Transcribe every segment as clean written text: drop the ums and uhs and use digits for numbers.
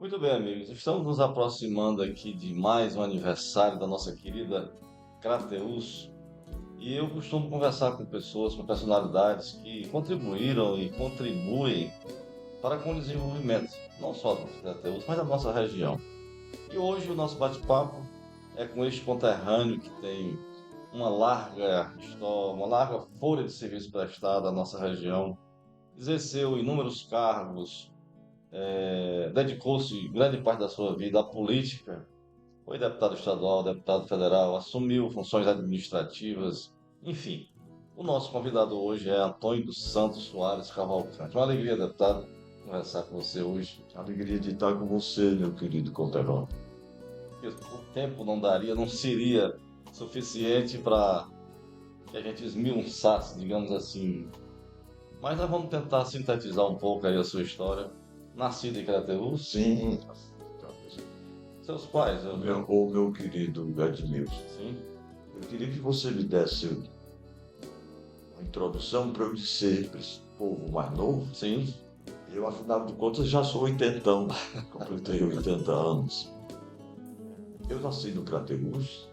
Muito bem, amigos. Estamos nos aproximando aqui de mais um aniversário da nossa querida Crateus. E eu costumo conversar com pessoas, com personalidades que contribuíram e contribuem para com o desenvolvimento, não só do Crateus, mas da nossa região. E hoje o nosso bate-papo é com este conterrâneo que tem uma larga história, uma larga folha de serviço prestado à nossa região, exerceu inúmeros cargos, dedicou-se grande parte da sua vida à política, foi deputado estadual, deputado federal, assumiu funções administrativas, enfim. O nosso convidado hoje é Antônio dos Santos Soares Cavalcante. Uma alegria, deputado, conversar com você hoje. Alegria de estar com você, meu querido conterrâneo. O tempo não daria, não seria suficiente para que a gente esmiuçasse, digamos assim. Mas nós vamos tentar sintetizar um pouco aí a sua história. Nascido em Crateús, Sim, seus pais, meu querido Edmilson, sim, eu queria que você me desse uma introdução para eu dizer para esse povo mais novo. sim, Eu, afinal de contas, já sou oitentão, completei 80 anos. Eu nasci no Crateús,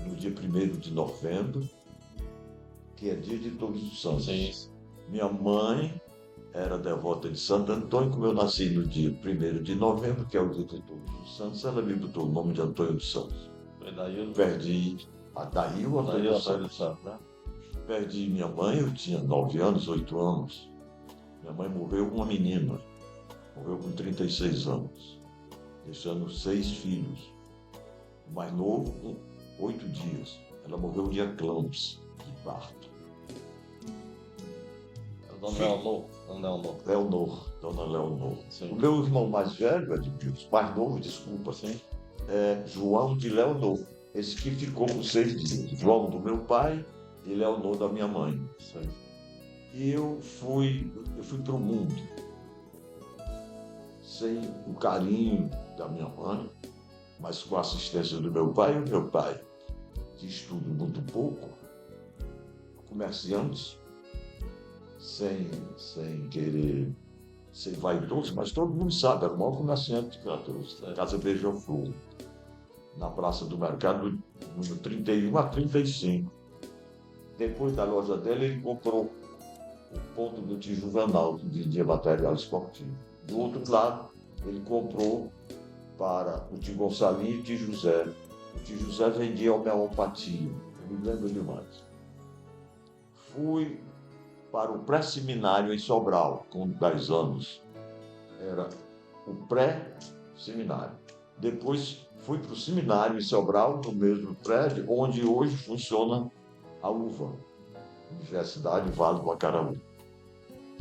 no dia 1º de novembro, que é dia de Todos os Santos. sim. Minha mãe era devota de Santo Antônio, como eu nasci no dia 1º de novembro, que é o dia de Todos os Santos, ela me botou o nome de Antônio dos Santos. Foi daí, Perdi daí o daí Antônio o dos Antônio Santos. Santos, né? Perdi minha mãe, eu tinha 9 anos, 8 anos. Minha mãe morreu com uma menina, morreu com 36 anos, deixando 6 filhos. O mais novo, com 8 dias. Ela morreu de eclâmpsia, de parto. Dona Leonor, Dona Leonor. Leonor, Dona Leonor. Sim. O meu irmão mais velho, Edmilson, mais novo, desculpa, Sim. é João de Leonor. Esse que ficou com 6 dias. João do meu pai e Leonor da minha mãe. Sim. E eu fui para o mundo sem o carinho da minha mãe, mas com a assistência do meu pai. E o meu pai, que estuda muito pouco, comerciante, sem querer ser vaidoso, mas todo mundo sabe, era o maior comerciante de Crateús, Casa Beija-Flor, na Praça do Mercado, número 31 a 35. Depois da loja dele, ele comprou o ponto do Tio Juvenal, que vendia material esportivo. Do outro lado, ele comprou para o Tio Gonçalinho e o Tio José. O Tio José vendia homeopatia, eu me lembro demais. Fui para o pré-seminário em Sobral, com 10 anos. Era o pré-seminário. Depois fui para o seminário em Sobral, no mesmo prédio, onde hoje funciona a UVA, Universidade Vale do Acaraú.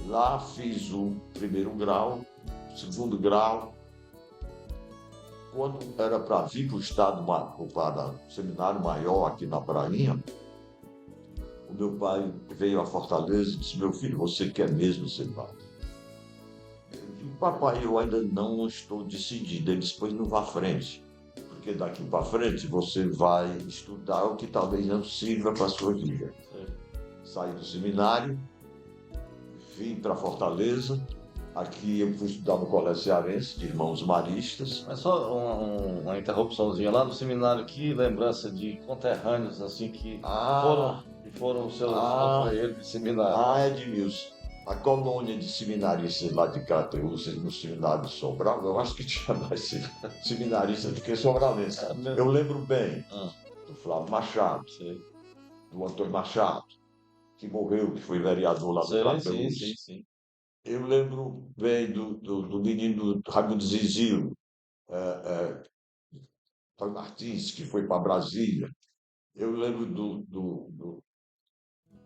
Lá fiz o 1º grau, o 2º grau. Quando era para vir para o estado, para o seminário maior aqui na Prainha, o meu pai veio a Fortaleza e disse: meu filho, você quer mesmo ser padre? Eu disse: papai, eu ainda não estou decidido. Ele disse: pois não vá à frente, porque daqui para frente você vai estudar o que talvez não sirva para a sua vida. Saí do seminário, vim para Fortaleza. Aqui eu fui estudar no Colégio Cearense, de Irmãos Maristas. Mas só uma interrupçãozinha lá no seminário, que lembrança de conterrâneos assim que foram os seus companheiros de seminário. Edmilson, a colônia de seminaristas lá de Crateús, no seminário de Sobral, eu acho que tinha mais seminaristas do que sobralenses. Eu lembro bem do Flávio Machado, do Antônio Machado, que morreu, que foi vereador lá do Crateús. Sim. Eu lembro bem do menino Raimundo Zizio, Antônio Martins, que foi para Brasília. Eu lembro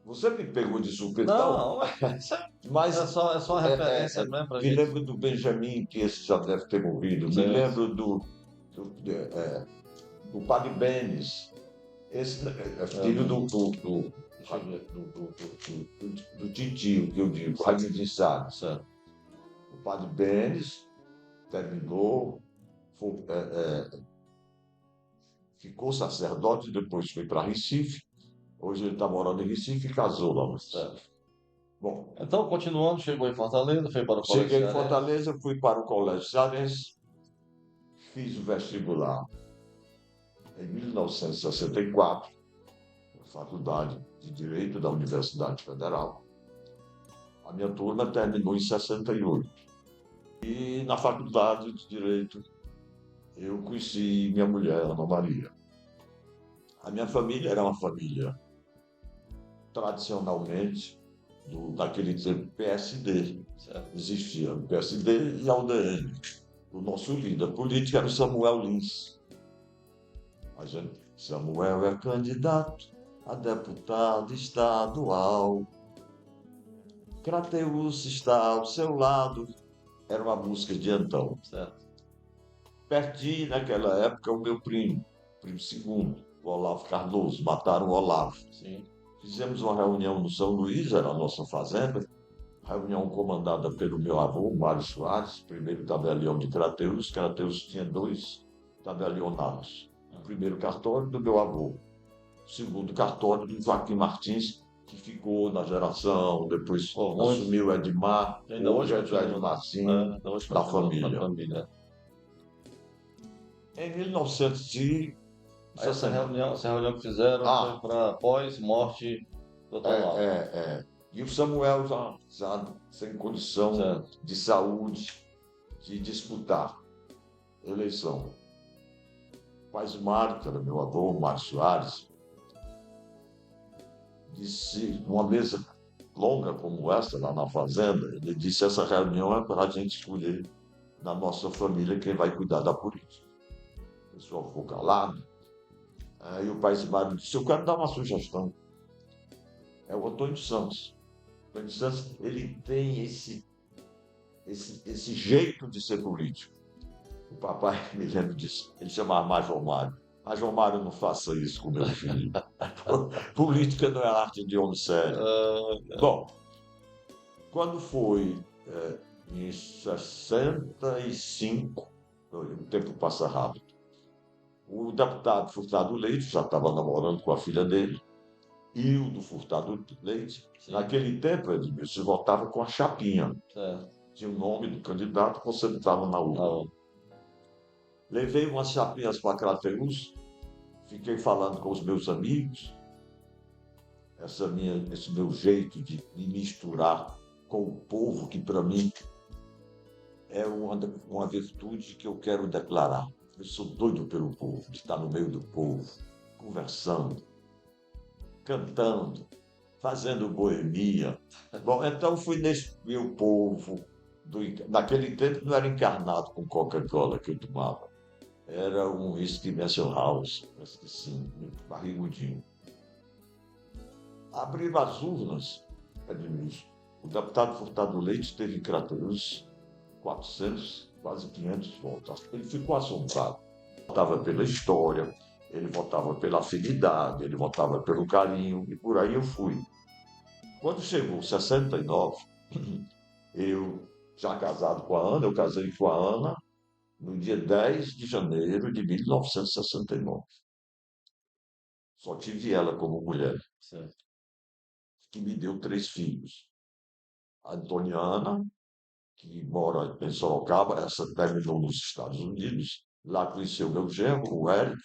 Você me pegou de supetão, Não, mas é só uma referência mesmo pra me gente. lembro do Benjamin, que esse já deve ter ouvido. Me lembro do Padre Benes, esse é filho do titio, que eu digo, Raimundo Salles. O Padre Benes terminou, ficou sacerdote, depois foi para Recife. Hoje ele está morando em Recife e casou lá. Bom, Então, continuando, chegou em Fortaleza, foi para o Colégio cheguei em Cearense. Fortaleza, fui para o Colégio Cearense, fiz o vestibular em 1964, na Faculdade de Direito da Universidade Federal. A minha turma terminou em 68. E na Faculdade de Direito eu conheci minha mulher, Ana Maria. A minha família era uma família tradicionalmente daquele tempo PSD. Certo. Existia o PSD e a UDN. O nosso líder político era o Samuel Lins. Samuel é candidato a deputado estadual. Crateus está ao seu lado. Era uma música de então. Certo. Perdi naquela época o meu primo segundo, o Olavo Cardoso. Mataram o Olavo. Sim. Fizemos uma reunião no São Luís, era a nossa fazenda, reunião comandada pelo meu avô, Mário Soares, primeiro tabelião de Crateús. Crateús tinha 2 tabelionatos. O primeiro cartório do meu avô, o segundo cartório do Joaquim Martins, que ficou na geração, depois assumiu Edmar, Ainda hoje é hoje continua, Edmarzinho, hoje da continua na família. família. Em 1960. Aí essa reunião que fizeram foi para pós-morte do Dr. Olavo. E o Samuel já sem condição Certo. de saúde de disputar eleição. O pai do Mário, que era meu avô, Mário Soares, disse, numa mesa longa como essa, lá na fazenda, ele disse: essa reunião é para a gente escolher na nossa família quem vai cuidar da política. O pessoal ficou calado. Aí o pai do Mário disse: eu quero dar uma sugestão. É o Antônio Santos. O Antônio Santos, ele tem esse jeito de ser político. O papai, me lembro disso, ele chamava Major Mário. Major Mário, não faça isso com meu filho. Política não é arte de homem sério. Bom, quando foi em 65, o tempo passa rápido, o deputado Furtado Leite já estava namorando com a filha dele, Hildo Furtado Leite. Sim. Naquele tempo, Edmilson, se votava com a chapinha. Certo. Tinha o nome do candidato, você estava na urna. Levei umas chapinhas para Crateús, fiquei falando com os meus amigos, esse meu jeito de me misturar com o povo, que para mim é uma virtude que eu quero declarar. Eu sou doido pelo povo, de estar no meio do povo, conversando, cantando, fazendo boemia. Bom, então fui nesse meu povo. Naquele tempo não era encarnado com Coca-Cola que eu tomava. Era um whisky Mansion House, assim, barrigudinho. Abriram as urnas, Edmilson. O deputado Furtado Leite teve em Crateús 400, quase 500 votos. Ele ficou assombrado. Votava pela história, ele votava pela afinidade, ele votava pelo carinho, e por aí eu fui. Quando chegou 69, eu, já casado com a Ana, eu casei com a Ana no dia 10 de janeiro de 1969. Só tive ela como mulher. Certo. Que me deu 3 filhos. A Antoniana, que mora em Sorocaba, essa terminou nos Estados Unidos. Lá conheceu meu genro, o Eric,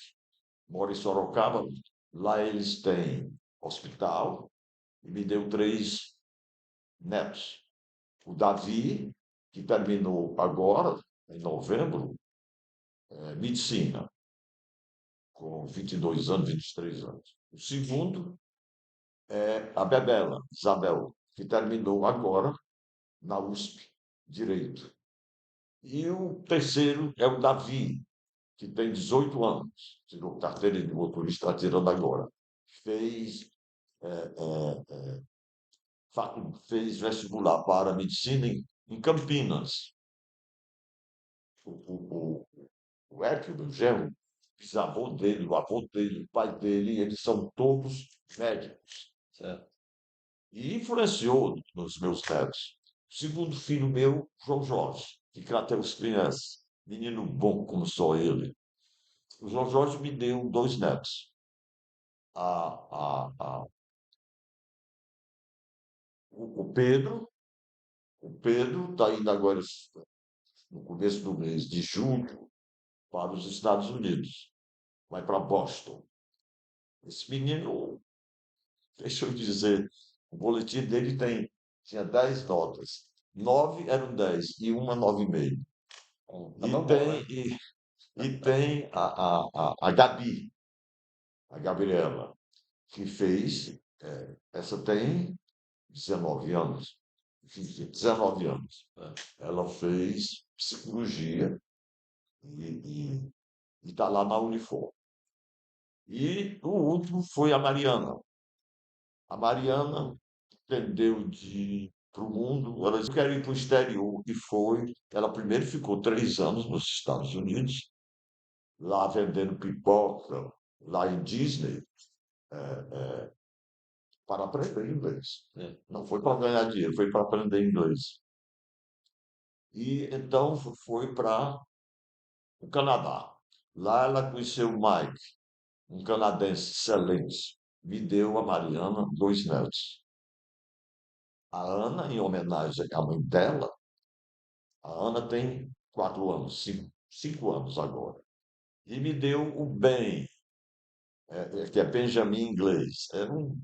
mora em Sorocaba. Lá eles têm hospital e me deu 3 netos. O Davi, que terminou agora, em novembro, medicina, com 22 anos, 23 anos. O segundo é a Bebela, Isabel, que terminou agora na USP, Direito. E o terceiro é o Davi, que tem 18 anos, tirou carteira de motorista, está tirando agora. Fez, fez vestibular para medicina em Campinas. O Hélio, meu genro, bisavô dele, o avô dele, o pai dele, eles são todos médicos. Certo. E influenciou nos meus netos. O segundo filho meu, João Jorge, que Crateus conhece, menino bom como só ele. O João Jorge me deu 2 netos. O Pedro, está indo agora no começo do mês de julho, para os Estados Unidos, vai para Boston. Esse menino, deixa eu dizer, o boletim dele tinha 10 notas. 9 eram 10 e uma 9,5. Tá E bom, tem, né? e tem a Gabi, a Gabriela, que fez, essa tem 19 anos, 19 anos. É. Ela fez psicologia e está lá na Unifor. E o último foi a Mariana. A Mariana entendeu de para o mundo, ela disse que quer ir para o exterior, e foi. Ela primeiro ficou 3 anos nos Estados Unidos, lá vendendo pipoca, lá em Disney, para aprender inglês. É. Não foi para ganhar dinheiro, foi para aprender inglês. E então foi para o Canadá. Lá ela conheceu o Mike, um canadense excelente. Me deu a Mariana 2 netos. A Ana, em homenagem à mãe dela, a Ana tem 4 anos, 5 anos agora. E me deu o Ben, que é Benjamin em inglês. Era um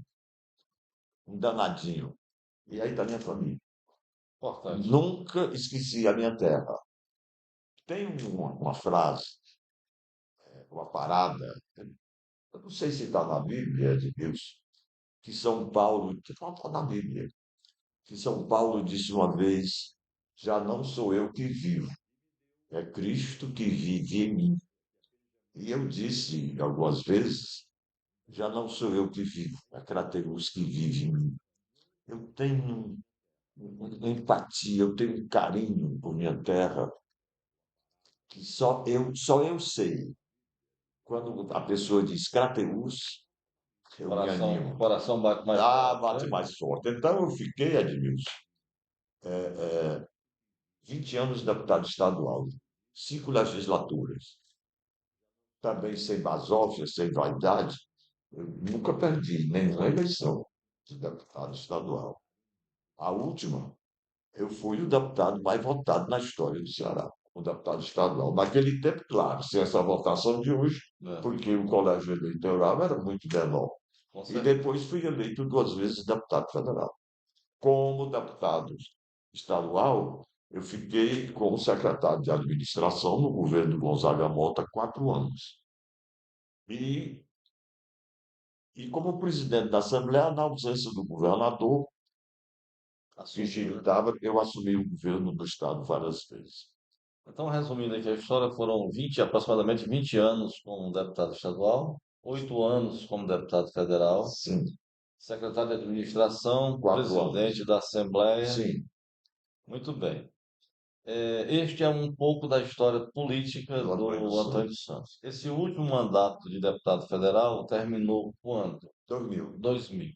danadinho. E aí está minha família. Importante. Nunca esqueci a minha terra. Tem uma frase, uma parada, eu não sei se está na Bíblia, de Deus, que São Paulo, não está na Bíblia, que São Paulo disse uma vez: já não sou eu que vivo, é Cristo que vive em mim. E eu disse algumas vezes: já não sou eu que vivo, é Craterus que vive em mim. Eu tenho empatia, eu tenho um carinho por minha terra, que só eu sei. Quando a pessoa diz Craterus, eu me O animo. coração bate mais Ah, forte, bate né? mais forte. Então eu fiquei, Edmilson, 20 anos deputado estadual, 5 legislaturas, também sem basófia, sem vaidade. Eu nunca perdi nenhuma eleição de deputado estadual. A última, eu fui o deputado mais votado na história do Ceará, o deputado estadual. Naquele tempo, claro, sem essa votação de hoje, É, porque o colégio eleitoral era muito menor. com E certeza. depois fui eleito 2 vezes deputado federal. Como deputado estadual, eu fiquei como secretário de administração no governo Gonzaga Mota 4 anos. E, e como presidente da Assembleia, na ausência do governador, Assumiu, Virgílio né? estava, eu assumi o governo do Estado várias vezes. Então, resumindo aqui a história, foram aproximadamente 20 anos como deputado estadual, 8 anos como deputado federal, Sim, secretário de administração, 4 anos. presidente da Assembleia. Sim, Muito bem. Este é um pouco da história política do Antônio do dos Antônio Santos. Santos. Esse último mandato de deputado federal terminou quando? 2000. 2000.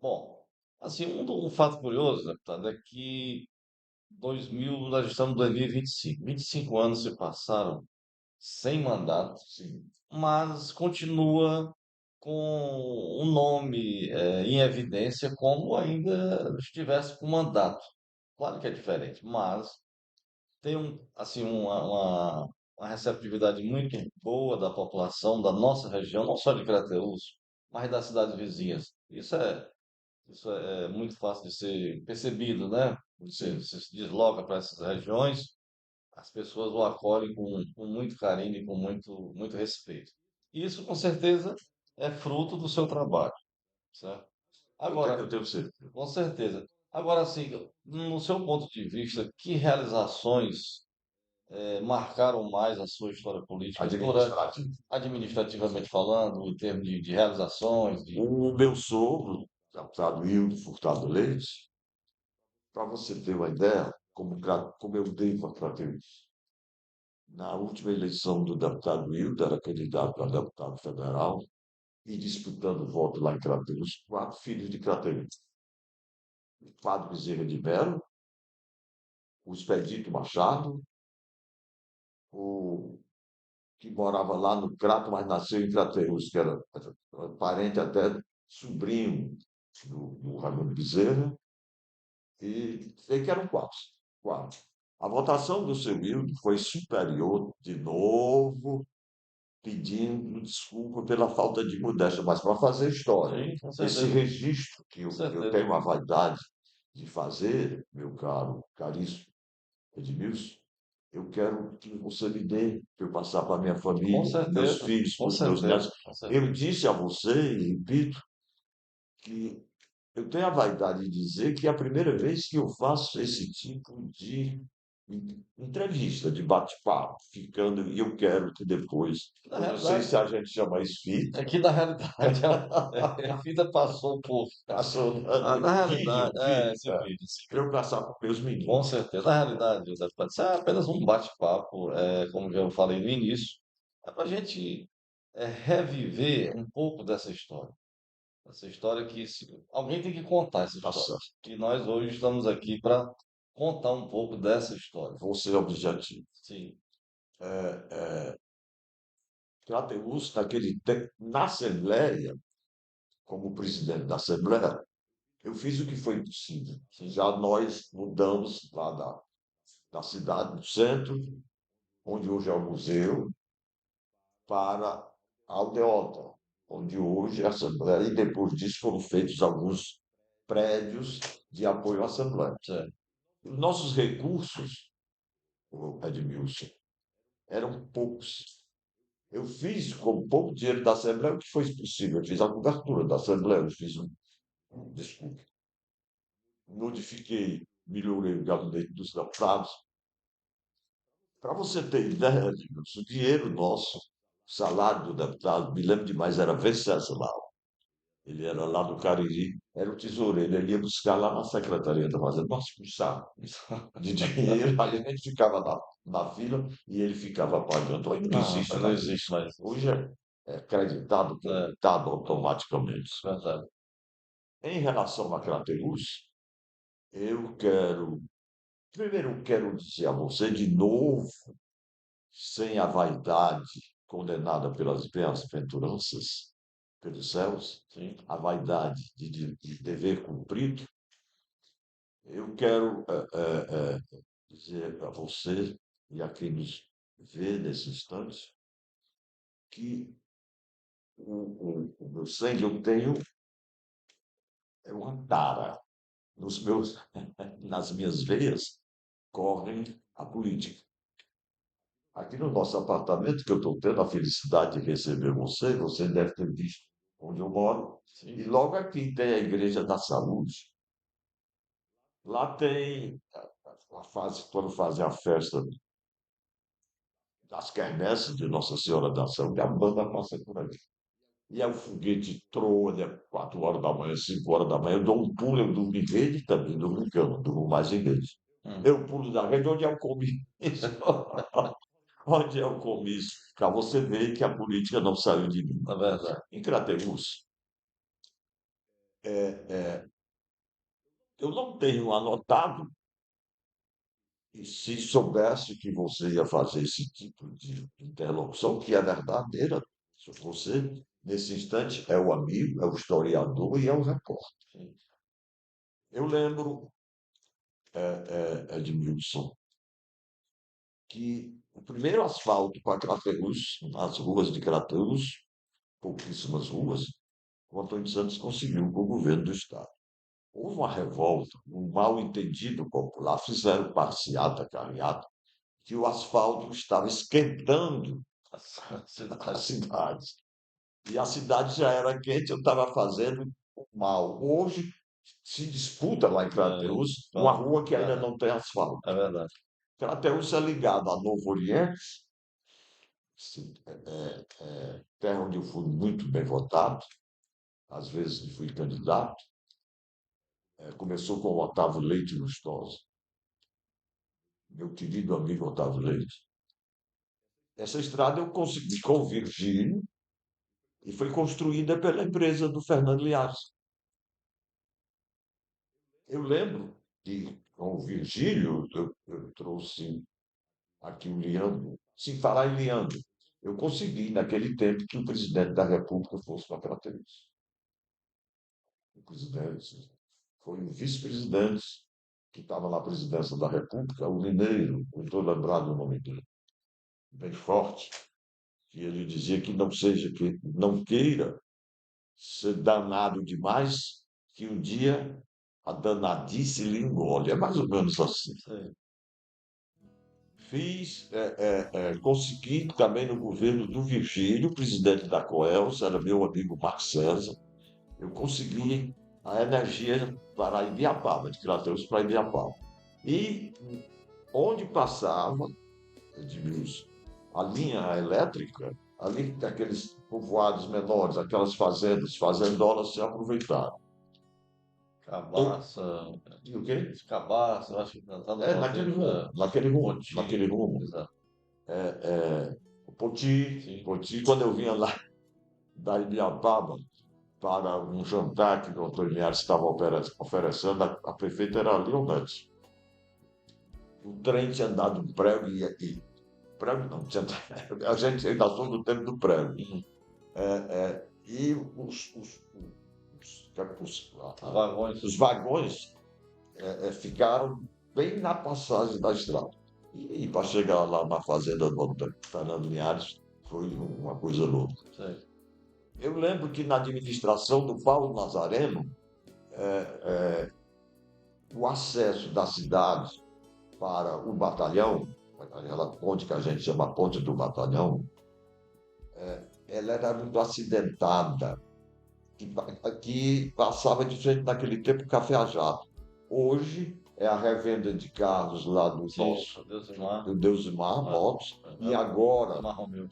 Bom, assim, um fato curioso, deputado, é que 2000, nós estamos em 2025. 25 anos se passaram sem mandato, Sim, mas continua com o nome em evidência como ainda estivesse com mandato. Claro que é diferente, mas tem assim, uma receptividade muito boa da população da nossa região, não só de Crateús, mas das cidades vizinhas. Isso é muito fácil de ser percebido, né? sim. Você se desloca para essas regiões, as pessoas o acolhem com muito carinho e com muito respeito. Isso, com certeza, é fruto do seu trabalho, certo? Eu Agora, tenho certeza. com certeza. Agora, assim, no seu ponto de vista, que realizações marcaram mais a sua história política Administrativo. administrativamente falando, em termos de realizações, O meu sogro, deputado Hildo Furtado Leite, para você ter uma ideia, como eu devo a Crateus. Na última eleição do deputado Hildo, era candidato a deputado federal, e disputando voto lá em Crateus, 4 filhos de Crateus. O Padre Bezerra de Mello, o Expedito Machado, o que morava lá no Crato, mas nasceu em Crateus, que era parente até sobrinho do Raimundo Bezerra, e sei que eram 4. 4. A votação do seu Hildo foi superior, de novo, pedindo desculpa pela falta de modéstia, mas para fazer história. Sim, com Esse certeza, registro que com eu certeza. tenho a vaidade de fazer, meu caro, caríssimo Edmilson, eu quero que você me dê para eu passar para a minha Com família, para meus certeza, filhos, com para os meus certeza, netos. com Eu certeza. disse a você, e repito, que eu tenho a vaidade de dizer que é a primeira vez que eu faço esse tipo de entrevista, de bate-papo, ficando, e eu quero que depois, Na eu não sei realidade, se a gente chama isso é feed, que na realidade a vida passou um pouco. passou Na realidade, vídeo, vídeo, esse vídeo, esse para vídeo. eu passar para os meus Com meninos. certeza. Na realidade, José Fábio, isso é apenas um bate-papo, como eu falei no início, é para a gente reviver um pouco dessa história. Essa história que alguém tem que contar essa Tá história. certo. E nós hoje estamos aqui para contar um pouco dessa história. Vou ser objetivo. Sim, Crateus, naquele tempo, na Assembleia, como presidente da Assembleia, eu fiz o que foi possível. sim, Já nós mudamos lá da cidade, do centro, onde hoje é o museu, para a Aldeota, onde hoje é a Assembleia, e depois disso foram feitos alguns prédios de apoio à Assembleia. certo. Os nossos recursos, o Edmilson, eram poucos. Eu fiz com pouco dinheiro da Assembleia o que foi possível. Eu fiz a cobertura da Assembleia, eu fiz desculpe, modifiquei, melhorei o gabinete dos deputados. Para você ter ideia, Edmilson, o dinheiro nosso, o salário do deputado, me lembro demais, era Venceslau. Ele era lá do Cariri, era o tesoureiro, ele ia buscar lá na Secretaria da Fazenda, nossa, um saco de dinheiro, aí a gente ficava na fila e ele ficava pagando. Hoje não Não, existe rapaz, não mais existe isso. mais isso. Hoje é creditado, É, creditado automaticamente. verdade. Em relação a Crateus, eu quero, primeiro eu quero dizer a você de novo, sem a vaidade condenada pelas bem-aventuranças, pelos céus, Sim, a vaidade de dever cumprido, eu quero dizer a você e a quem nos vê nesse instante que o meu sangue eu tenho é uma tara. Nos meus, nas minhas veias correm a política. Aqui no nosso apartamento, que eu estou tendo a felicidade de receber você, você deve ter visto onde eu moro, e sim. logo aqui tem a Igreja da Saúde. Lá tem a fase, quando fazem a festa das quermesses de Nossa Senhora da Saúde, a banda passa por ali. E é o foguete trolha, 4 horas da manhã, 5 horas da manhã, eu dou um pulo, eu durmo em rede também, durmo em cama, durmo mais em rede. Hum, Eu pulo da rede onde é o comício. Onde é o comício? Para você ver que a política não saiu de mim. é verdade. Em Crateús, eu não tenho anotado, e se soubesse que você ia fazer esse tipo de interlocução, que é verdadeira, você, nesse instante, é o amigo, é o historiador e é o repórter. Sim, Eu lembro, Edmilson, que o primeiro asfalto para Crateús, nas ruas de Crateús, pouquíssimas ruas, o Antônio Santos conseguiu com o governo do Estado. Houve uma revolta, um mal-entendido popular, fizeram passeata, carreata, que o asfalto estava esquentando a cidade. cidade. E a cidade já era quente, eu estava fazendo mal. Hoje se disputa lá em É, Crateús uma não, rua que ainda verdade. não tem asfalto. É verdade. Crateús é ligado a Novo Oriente, terra onde eu fui muito bem votado, às vezes fui candidato. Começou com o Otávio Leite Lustosa, meu querido amigo Otávio Leite. Essa estrada eu consegui com o Virgílio e foi construída pela empresa do Fernando Liares. Eu lembro que com o Virgílio eu trouxe aqui o Leandro, sem falar em Leandro, eu consegui naquele tempo que o presidente da República fosse para Crateús. O presidente foi o vice-presidente que estava na presidência da República, o mineiro, não estou lembrado o nome dele, bem forte, que ele dizia que não seja que não queira ser danado demais, que um dia a danadice lhe engole. É mais ou menos assim. Sei. Consegui também no governo do Virgílio, presidente da Coelce, era meu amigo Marcos César, eu consegui a energia para Ibiapaba, de Crateus para Ibiapaba. E onde passava, Edmilson, a linha elétrica, ali aqueles povoados menores, aquelas fazendas, fazendolas se aproveitaram. Cabaça, E o quê? Cabaça, eu acho que tá no Naquele nome. rumo, naquele rumo, naquele Poti, rumo. exato. O Poti, Sim. Poti, quando eu vinha lá da Ibiapaba para um jantar que o doutor Linhares estava oferecendo, a prefeita era a Leonete. O trem tinha dado um prego prego não, tinha, a gente ainda sou do tempo do prego. Uhum. E Os vagões. os vagões ficaram bem na passagem da estrada. E para chegar lá na fazenda do Fernando Linhares foi uma coisa louca. Sei. Eu lembro que na administração do Paulo Nazareno, o acesso da cidade para o batalhão, aquela ponte que a gente chama Ponte do Batalhão, ela era muito acidentada, que passava de frente naquele tempo café a jato. Hoje é a revenda de carros lá do Sim, nosso, Deusimar. do Deusimar Motos, e agora, Deusimar Romeu.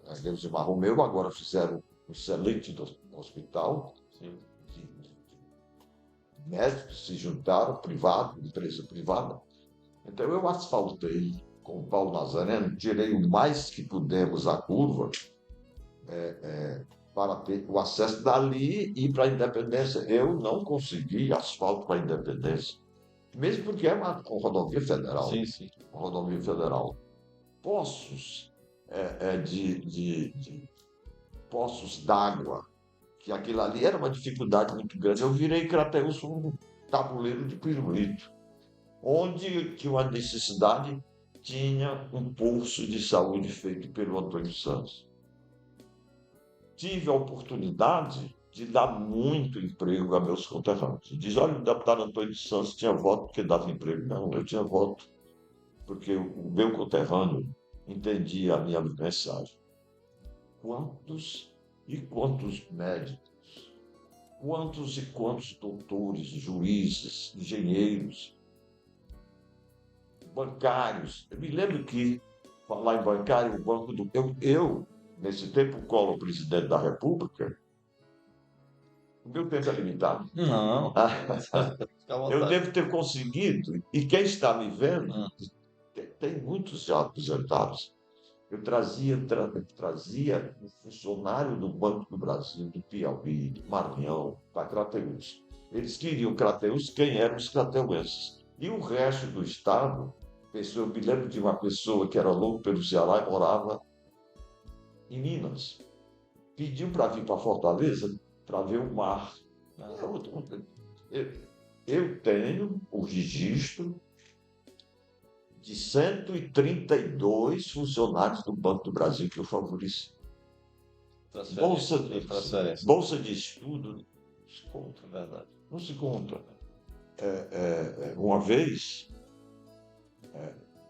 a Deusimar Romeu, agora fizeram um excelente hospital, Sim. de médicos se juntaram, privado, empresa privada. Então eu asfaltei com o Paulo Nazareno, tirei o mais que pudemos a curva, para ter o acesso dali e ir para a Independência. Eu não consegui asfalto para a Independência, mesmo porque é uma rodovia federal. Sim, sim. Uma rodovia federal. Poços de poços d'água, que aquilo ali era uma dificuldade muito grande. Eu virei Crateus um tabuleiro de pirulito, onde tinha uma necessidade, tinha um posto de saúde feito pelo Antônio Santos. Tive a oportunidade de dar muito emprego a meus conterrâneos. Diz, olha, o deputado Antônio Santos tinha voto porque dava emprego. Não, eu tinha voto porque o meu conterrâneo entendia a minha mensagem. Quantos e quantos médicos, quantos e quantos doutores, juízes, engenheiros, bancários. Eu me lembro que, falar em bancário, o Banco do... nesse tempo, Collor, presidente da República, o meu tempo é limitado. Não. Fica à Eu vontade. devo ter conseguido, e quem está me vendo, Hum. tem muitos já aposentados. Eu trazia um funcionário do Banco do Brasil, do Piauí, do Maranhão, para Crateús. Eles queriam Crateús, quem eram os crateuenses. E o resto do estado, eu me lembro de uma pessoa que era louco pelo Ceará e morava em Minas. Pediu para vir para Fortaleza para ver o mar. Eu, eu tenho o registro de 132 funcionários do Banco do Brasil que eu favoreci. Transferência. Transferência. Bolsa de estudo, não se conta, É verdade. não se conta. Uma vez,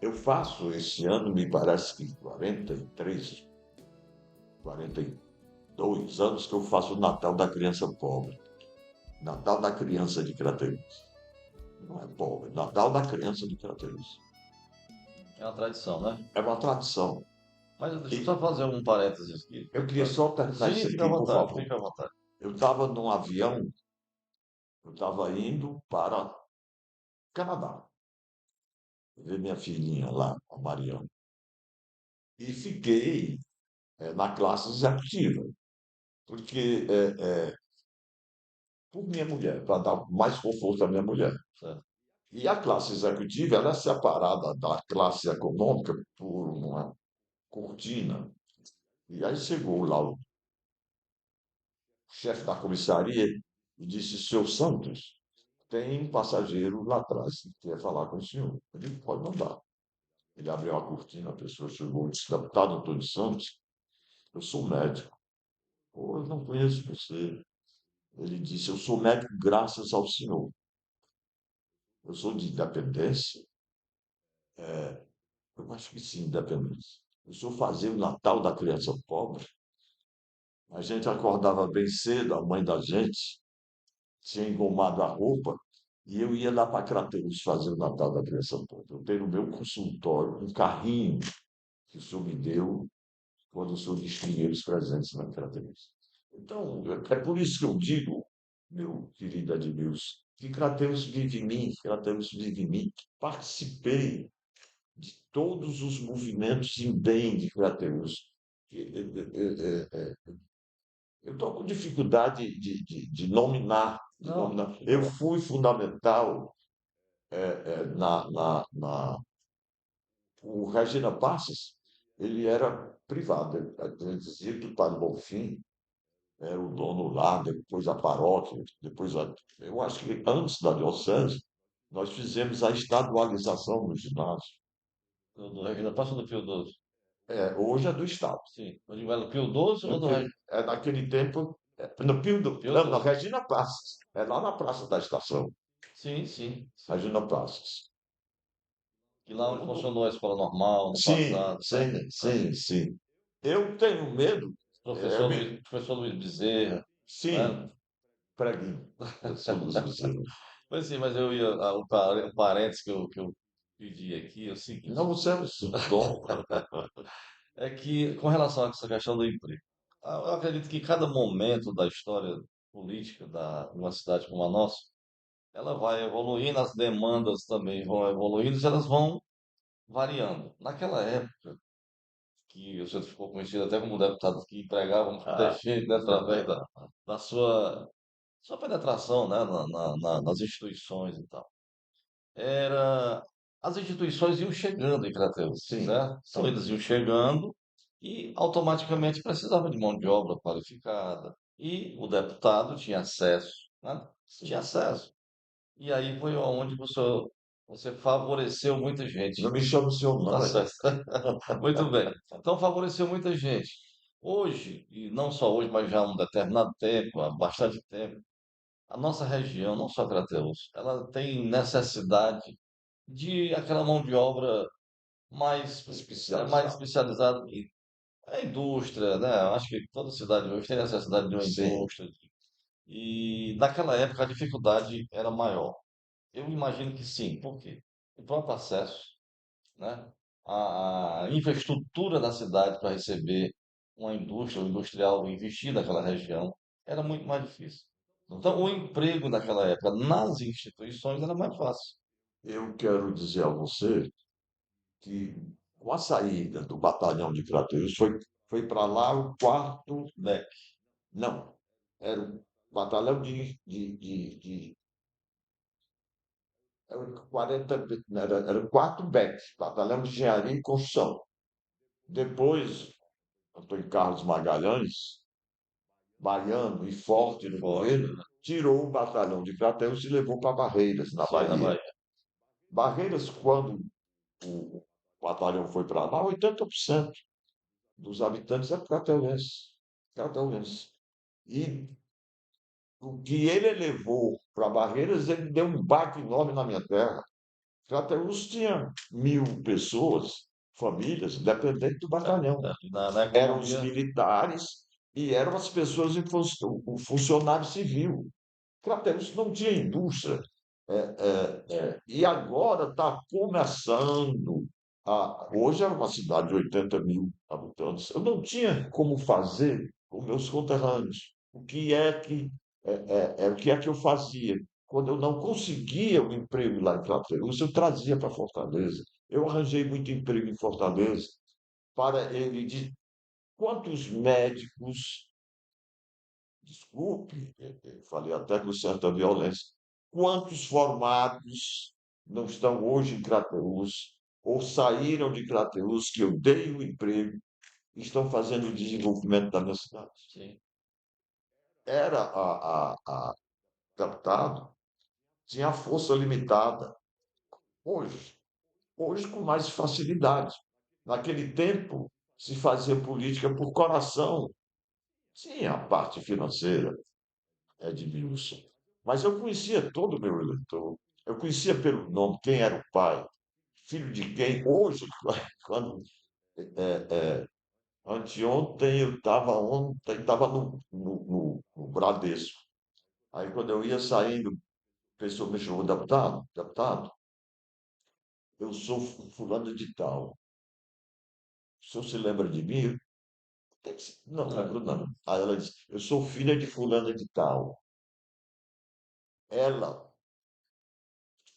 eu faço esse ano, me parece que 43, 42 anos que eu faço o Natal da Criança Pobre. Natal da Criança de Crateús. Não é pobre, Natal da Criança de Crateús. É uma tradição, né? É uma tradição. Mas deixa eu só fazer um parênteses aqui. Eu queria só terminar Sim, isso fica à aqui, por vontade, favor. fica à vontade. Eu estava num avião, eu estava indo para Canadá, ver minha filhinha lá, a Mariana. E fiquei na classe executiva, porque por minha mulher, para dar mais conforto à minha mulher. Certo. E a classe executiva ela é separada da classe econômica por uma cortina. E aí chegou lá o chefe da comissaria e disse, seu Santos, tem um passageiro lá atrás que quer falar com o senhor. Eu digo, pode mandar. Ele abriu a cortina, a pessoa chegou e disse, deputado Antônio Santos, eu sou médico. Pô, eu não conheço você. Ele disse, eu sou médico graças ao senhor. Eu sou de Independência. Eu acho que sim, Independência. Eu sou fazer o Natal da criança pobre. A gente acordava bem cedo, a mãe da gente tinha engomado a roupa e eu ia lá para Crateús fazer o Natal da criança pobre. Eu tenho no meu consultório um carrinho que o senhor me deu quando o senhor distribuiu os presentes na Crateús. Então, é por isso que eu digo, meu querido Edmilson, que Crateús vive em mim, Crateús vive em mim. Participei de todos os movimentos em bem de Crateús. Eu estou com dificuldade de nominar, de Não, nominar. Eu fui fundamental o Regina Passos, ele era privado. Ele dizia que o Padre Bonfim era o dono lá, depois a paróquia, eu acho que antes da diocese, nós fizemos a estadualização do ginásio. do Regina Passa do Pio XII. Hoje é do Estado. Sim. Eu digo, era Pio XII ou do Regina? Naquele tempo, no Pio do, Pio não, na XII. Regina Passos, é lá na Praça da Estação, Sim, sim, sim. Regina Passos. E lá onde funcionou a escola normal no Sim, passado, tá? sim, Tá. sim, sim. Eu tenho medo, Professor Luiz Bezerra, né? sim, preguinho, eu sou dos Bezerra. Pois sim, mas eu ia. O parênteses que eu pedi aqui é o seguinte: Não, você é um dom. é que, com relação a essa questão do emprego, eu acredito que cada momento da história política de uma cidade como a nossa, ela vai evoluindo, as demandas também vão evoluindo e elas vão variando. Naquela época, que o senhor ficou conhecido até como deputado que empregava muita Ah, gente, né, através da sua penetração, né, nas instituições e tal. Era, as instituições iam chegando em Crateús, sim, certo? Então sim, eles iam chegando e automaticamente precisava de mão de obra qualificada. E o deputado tinha acesso, né? Tinha sim. acesso. E aí foi onde você favoreceu muita Não gente. me chame o senhor, Tá não, é? certo. Muito bem. Então favoreceu muita gente. Hoje, e não só hoje, mas já há um determinado tempo, há bastante tempo, a nossa região, não só Crateús, ela tem necessidade de aquela mão de obra mais Especializado. especializada em indústria, né? Eu acho que toda cidade hoje tem necessidade de uma Sim. indústria. E naquela época a dificuldade era maior. Eu imagino que sim. Por quê? O próprio acesso, né? A infraestrutura da cidade para receber uma indústria, um industrial investir naquela região era muito mais difícil. Então, o emprego naquela época nas instituições era mais fácil. Eu quero dizer a você que com a saída do batalhão de Crateús foi para lá o quarto, Né? não, era o batalhão de era 40, era o quarto BEC, batalhão de engenharia e construção. Depois, Antônio Carlos Magalhães, baiano e forte Muito no forte, governo, né? tirou o batalhão de Crateús e levou para Barreiras, na Sim, na Bahia. Bahia. Barreiras, quando o batalhão foi para lá, 80% dos habitantes eram crateuenses. Crateuenses. E o que ele elevou para Barreiras, ele deu um baque enorme na minha terra. Crateús tinha 1.000 pessoas, famílias, dependentes do batalhão. Na Eram os economia, militares e eram as pessoas o funcionário civil. Crateús não tinha indústria. E agora está começando. Hoje é uma cidade de 80 mil habitantes. Eu não tinha como fazer com meus conterrâneos. O que é que eu fazia? Quando eu não conseguia um emprego lá em Crateús, eu trazia para Fortaleza. Eu arranjei muito emprego em Fortaleza para ele. Quantos médicos, desculpe, falei até com certa violência, quantos formados não estão hoje em Crateús ou saíram de Crateús que eu dei o emprego e estão fazendo o desenvolvimento da minha cidade? sim. Era a deputado, tinha força limitada. Hoje, hoje com mais facilidade. Naquele tempo, se fazia política por coração. Tinha a parte financeira, Edmilson. Mas eu conhecia todo o meu eleitor. Eu conhecia pelo nome quem era o pai, filho de quem. Hoje, quando, anteontem eu estava ontem, estava no Bradesco. Aí quando eu ia saindo, a pessoa me chamou, deputado, deputado, eu sou fulano de tal. O senhor se lembra de mim? Não É, lembro, não. Aí ela disse, eu sou filha de fulana de tal. Ela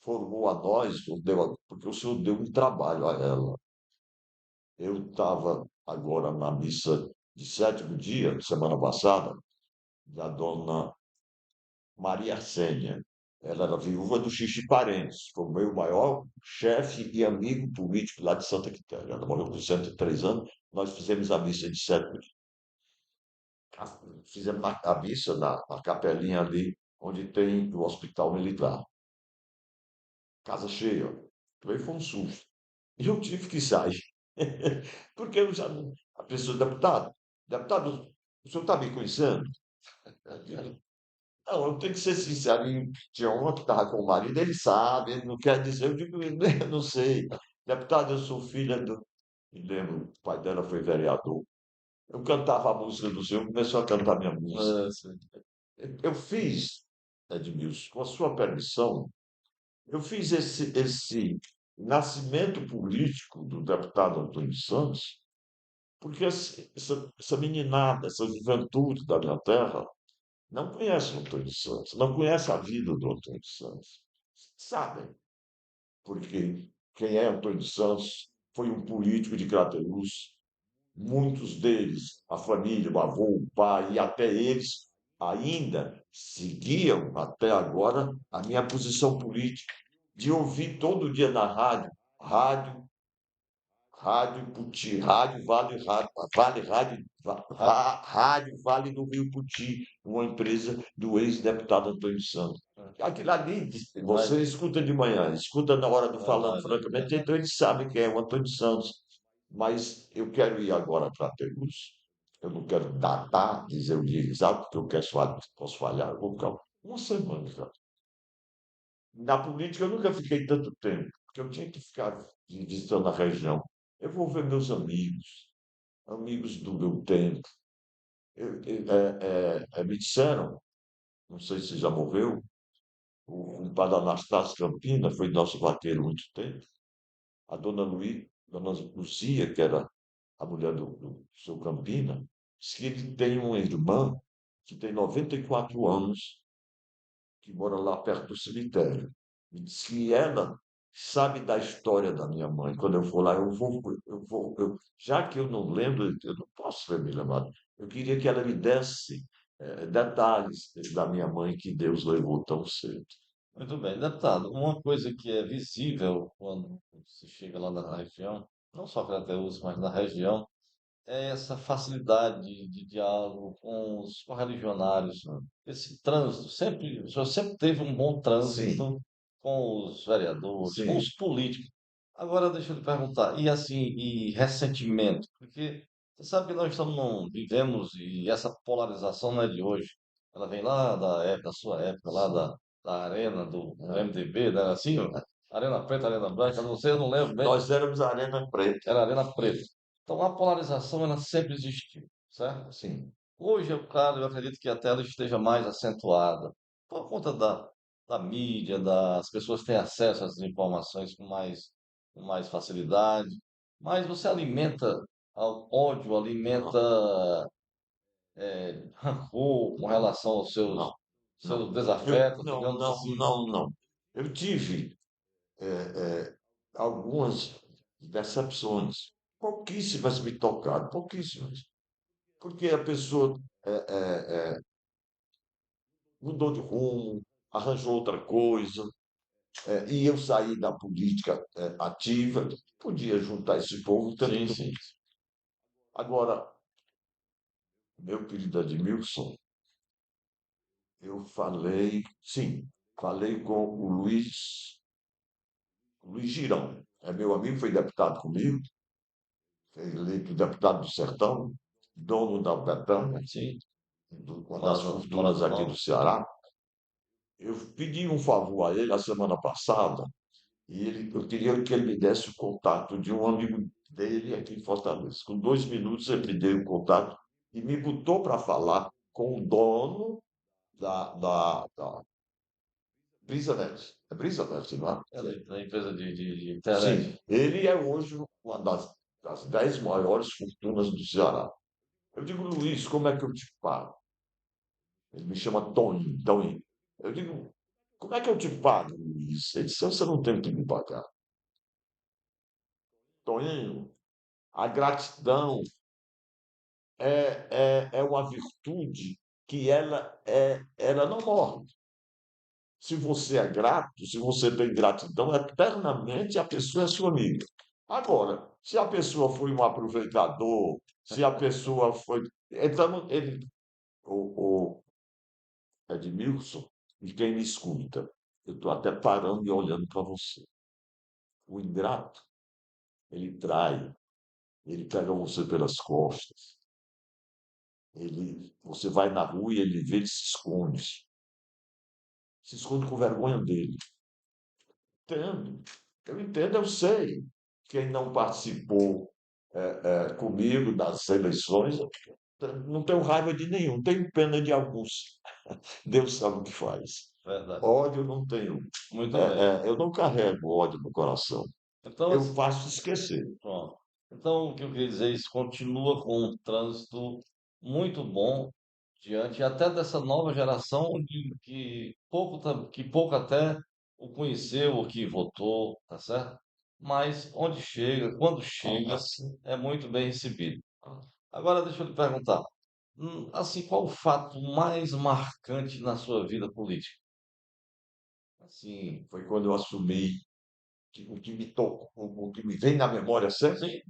formou a nós, porque o senhor deu um trabalho a ela. Eu estava agora na missa de sétimo dia, semana passada, da dona Maria Arsênia. Ela era viúva do Xixi Parentes, foi o meu maior chefe e amigo político lá de Santa Quitéria. Ela morreu com 103 anos, nós fizemos a missa de sétimo dia. Fizemos a missa na capelinha ali, onde tem o Hospital Militar. Casa cheia. Também foi um susto. E eu tive que sair. Porque eu já não. A pessoa, deputado, o senhor está me conhecendo? Eu digo, não, eu tenho que ser sincero. E tinha uma que estava com o marido, ele sabe, ele não quer dizer. Eu digo, eu não sei. Deputado, eu sou filha do. Me lembro, o pai dela foi vereador. Eu cantava a música do senhor, começou a cantar minha música. sim. Eu fiz, Edmilson, com a sua permissão, eu fiz esse nascimento político do deputado Antônio Santos, porque essa meninada, essa juventude da minha terra, não conhece o Antônio Santos, não conhece a vida do Antônio Santos. Sabem, porque quem é Antônio Santos foi um político de Crateús, muitos deles, a família, o avô, o pai, e até eles ainda seguiam até agora a minha posição política de ouvir todo dia na rádio, rádio, rádio Puti, rádio Vale, Vale Rádio, Ah, Rádio Vale do Rio Puti, uma empresa do ex-deputado Antônio Santos. Aquilo ali, mas, você escuta de manhã, escuta na hora do Falando verdade, Francamente, então eles sabem quem é o Antônio Santos. Mas eu quero ir agora para Tegus. Eu não quero datar, dizer o dia exato, porque eu quero, posso falhar, eu vou ficar uma semana já. Na política eu nunca fiquei tanto tempo, porque eu tinha que ficar visitando a região. Eu vou ver meus amigos, amigos do meu tempo. Me disseram, não sei se já morreu, o padre Anastácio Campina foi nosso vaqueiro há muito tempo. A dona Luzia, que era a mulher do seu Campina, diz que ele tem uma irmã que tem 94 anos, que mora lá perto do cemitério. E diz que ela sabe da história da minha mãe. Quando eu for lá, já que eu não lembro, eu não posso me lembrar. Eu queria que ela me desse detalhes da minha mãe que Deus levou tão cedo. muito bem. Deputado, uma coisa que é visível quando se chega lá na região, não só Crateús, mas na região, é essa facilidade de diálogo com os correligionários, esse trânsito. Sempre, o senhor sempre teve um bom Sim, trânsito com os vereadores, com sim, os políticos. Agora, deixa eu lhe perguntar, e assim, e ressentimento? Porque você sabe que nós vivemos, e essa polarização não é de hoje. Ela vem lá da época, da sua época, lá sim. da arena do É. MDB, né? Assim, ó, Arena Preta, Arena Branca, não sei, eu não lembro bem. Nós éramos a Arena Preta. Era Arena Preta. Então a polarização ela sempre existiu, certo? Sim, Hoje, claro, eu acredito que até ela esteja mais acentuada por conta da mídia, das pessoas têm acesso às informações com mais facilidade, mas você alimenta ao ódio, alimenta não, rancor com não, relação aos não, seus não. desafetos, Não, digamos não, assim. não, não. Eu tive algumas decepções, pouquíssimas me tocaram, pouquíssimas, porque a pessoa mudou de rumo, arranjou outra coisa, e eu saí da política ativa, podia juntar esse povo o tempo Sim, todo. sim. Agora, meu querido Edmilson, eu falei, sim, falei com o Luiz Girão. É meu amigo, foi deputado comigo, foi eleito deputado do Sertão, dono da Betânia, Sim, uma das mora fortunas no aqui do norte. Ceará. Eu pedi um favor a ele a semana passada, e eu queria que ele me desse o contato de um amigo dele aqui em Fortaleza. Com 2 minutos ele me deu o contato e me botou para falar com o dono da BrisaNet. É BrisaNet, não é? É da empresa de Sim, internet. ele é hoje uma das 10 maiores fortunas do Ceará. Eu digo, Luiz, como é que eu te pago? Ele me chama Tony, Tony. Eu digo, como é que eu te pago, Luiz? Ele disse, você não tem que me pagar. Toninho, a gratidão é uma virtude que ela não morre. Se você é grato, se você tem gratidão, eternamente a pessoa é sua amiga. Agora, se a pessoa foi um aproveitador, se a pessoa foi. Então, o Edmilson, e quem me escuta, eu estou até parando e olhando para você. O ingrato, ele trai, ele pega você pelas costas, você vai na rua e ele vê, ele se esconde com vergonha dele. Entendo, eu entendo, eu sei. Quem não participou comigo das eleições, eu não tenho raiva de nenhum, tenho pena de alguns. Deus sabe o que faz. Verdade. Ódio eu não tenho. Muito bem. Eu não carrego ódio no coração. Então, Eu faço esquecer. pronto. Então, o que eu queria dizer é isso, continua com um trânsito muito bom diante até dessa nova geração que pouco até o conheceu, o que votou, tá certo? Mas onde chega, quando chega, Assim, é muito bem recebido. Agora deixa eu lhe perguntar, assim, qual o fato mais marcante na sua vida política? Assim, foi quando eu assumi o que me tocou, o que me vem na memória sempre. sim,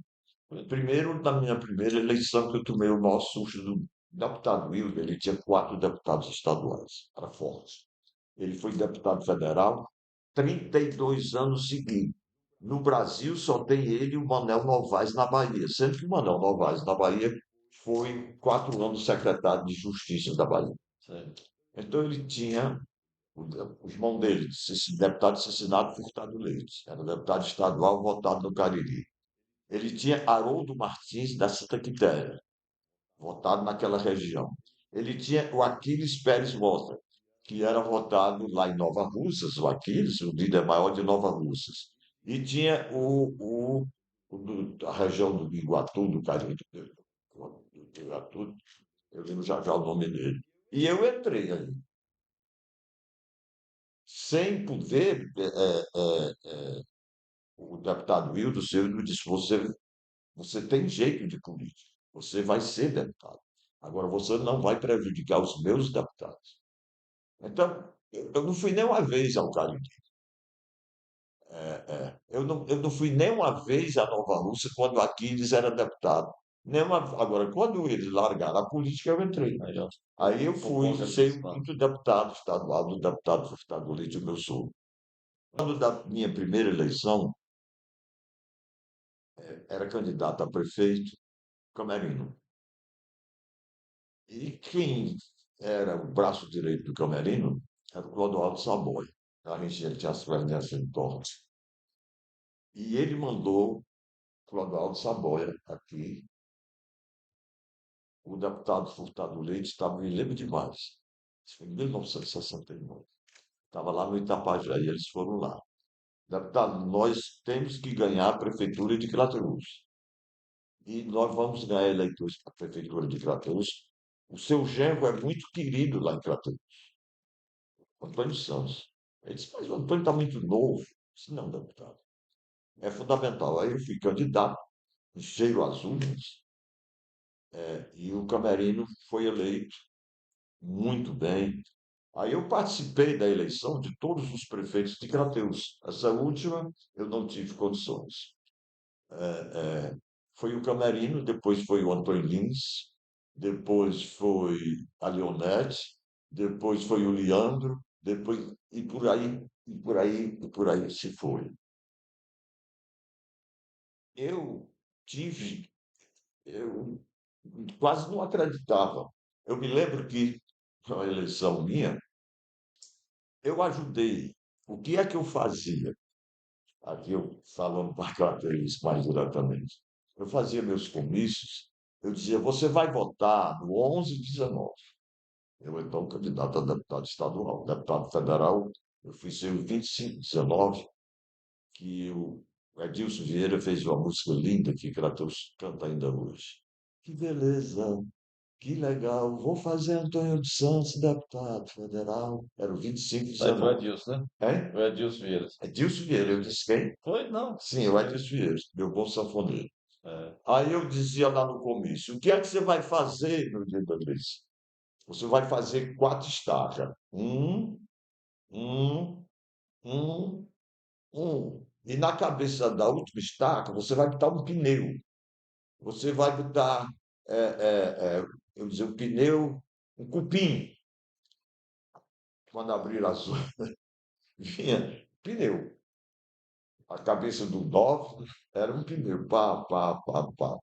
Primeiro, na minha primeira eleição, que eu tomei o maior susto do deputado Wilder, ele tinha 4 deputados estaduais, era forte. Ele foi deputado federal 32 anos seguidos. No Brasil, só tem ele e o Manel Novaes na Bahia, sendo que o Manel Novaes na Bahia foi 4 anos secretário de Justiça da Bahia. sim, Então, ele tinha o irmão dele, deputado assassinado Furtado Leite, era deputado estadual votado no Cariri. Ele tinha Haroldo Martins da Santa Quitéria, votado naquela região. Ele tinha o Aquiles Pérez Mota, que era votado lá em Nova Russas, o Aquiles, o líder maior de Nova Russas. E tinha a região do Iguatu, do Cariri, do Iguatu, eu lembro já já o nome dele. E eu entrei ali, sem poder, o deputado Wildo Silva disse, você tem jeito de político, você vai ser deputado. Agora, você não vai prejudicar os meus deputados. Então, eu não fui nem uma vez ao Cariri. Eu não fui nem uma vez a Nova Rússia quando Aquiles era deputado. Agora, quando eles largaram a política, eu entrei. aí, ó, Aí eu por fui conta ser disso, o mano. quinto deputado estadual do deputado Furtado Leite, o meu sogro. Quando da minha primeira eleição, era candidato a prefeito, Camerino. E quem era o braço direito do Camerino era o Clodoaldo Saboia. A gente tinha as pernas assim tortas. E ele mandou Clodoaldo Saboia aqui. O deputado Furtado Leite estava, me lembro demais. Isso foi em 1969. Estava lá no Itapajé e eles foram lá. Deputado, nós temos que ganhar a prefeitura de Crateús. E nós vamos ganhar eleitores para a prefeitura de Crateús. O seu genro é muito querido lá em Crateús. Antônio Santos. Ele disse, mas o Antônio está muito novo. Eu disse, não, deputado. É fundamental. Aí eu fui candidato, em cheiro azul, e o Camerino foi eleito muito bem. Aí eu participei da eleição de todos os prefeitos de Crateús. Essa última eu não tive condições. Foi o Camerino, depois foi o Antônio Lins, depois foi a Leonete, depois foi o Leandro, Depois, e por aí se foi. Eu tive, eu quase não acreditava. Eu me lembro que, na eleição minha, eu ajudei. O que é que eu fazia? Aqui eu falando para isso mais diretamente. Eu fazia meus comícios, eu dizia, você vai votar no 11 e 19. Eu, então, candidato a deputado estadual, deputado federal, eu fui ser o 25 19, que o Edilson Vieira fez uma música linda que Kratos canta ainda hoje. Que beleza, que legal, vou fazer Antônio de Santos deputado federal. Era o 25 Aí foi o 19. Edilson, né? Hein? Foi o Edilson Vieira. Edilson Vieira, eu disse quem? Foi, não. Sim, o Edilson Vieira, meu bom sanfoneiro. É. Aí eu dizia lá no comício, o que é que você vai fazer no dia da eleição? Você vai fazer 4 estacas. Um, um, E na cabeça da última estaca, você vai botar um pneu. Você vai botar, é, eu dizer, um pneu, um cupim. Quando abrir as vinha pneu. A cabeça do 9 era um pneu. Pá, pá, pá, pá.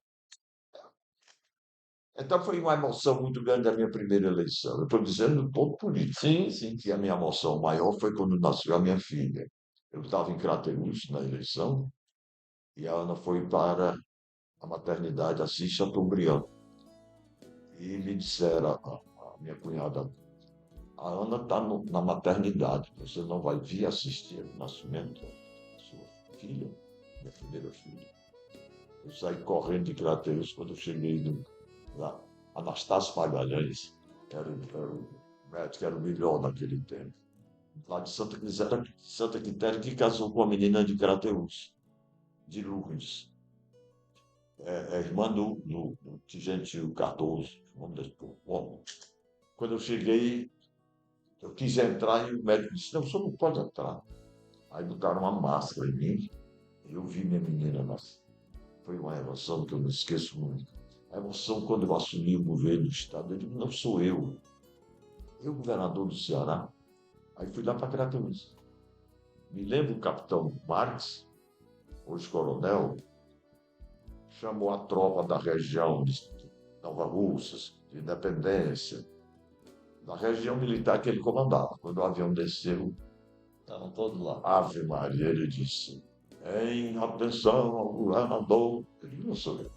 Então foi uma emoção muito grande a minha primeira eleição. Eu estou dizendo do ponto político. Sim, sim, E a sim. minha emoção maior foi quando nasceu a minha filha. Eu estava em Crateús na eleição e a Ana foi para a maternidade Assis Chateaubriand. E me disseram, a minha cunhada, a Ana está na maternidade, você não vai vir assistir o nascimento da sua filha, minha primeira filha. Eu saí correndo de Crateús quando eu cheguei lá. Anastácio Magalhães era o médico, era o melhor naquele tempo. Lá de Santa Quitéria, que casou com a menina de Crateús, de Lourdes. É irmã do Gentil Cardoso. Bom, quando eu cheguei, eu quis entrar e o médico disse, não, o senhor não pode entrar. Aí botaram uma máscara em mim e eu vi minha menina nascer. Foi uma emoção que eu não esqueço nunca. A emoção quando eu assumi o governo do Estado, eu digo, não sou eu governador do Ceará. Aí fui lá para Crateús. Me lembro o capitão Marques, hoje coronel, chamou a tropa da região de Nova Russas, de Independência, da região militar que ele comandava. Quando o avião desceu, Estavam todos lá. Ave Maria, ele disse, em atenção ao governador. Ele não sou eu.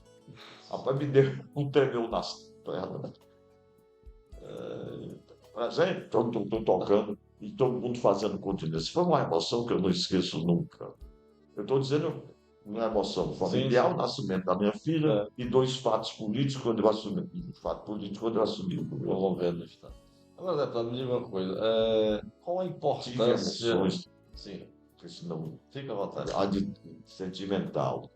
Rapaz, me deu um tremeu nas pernas. Presente, todo mundo tocando e todo mundo fazendo continência. Foi uma emoção que eu não esqueço nunca. Eu estou dizendo uma emoção familiar, Sim. o nascimento da minha filha É, e 2 fatos políticos quando eu assumi. Um fato político quando eu assumi o o governo. governo do Estado. Agora, deputado, me diga uma coisa. Qual a Tive importância... emoções, Sim, porque senão, fica à vontade. a de sentimental.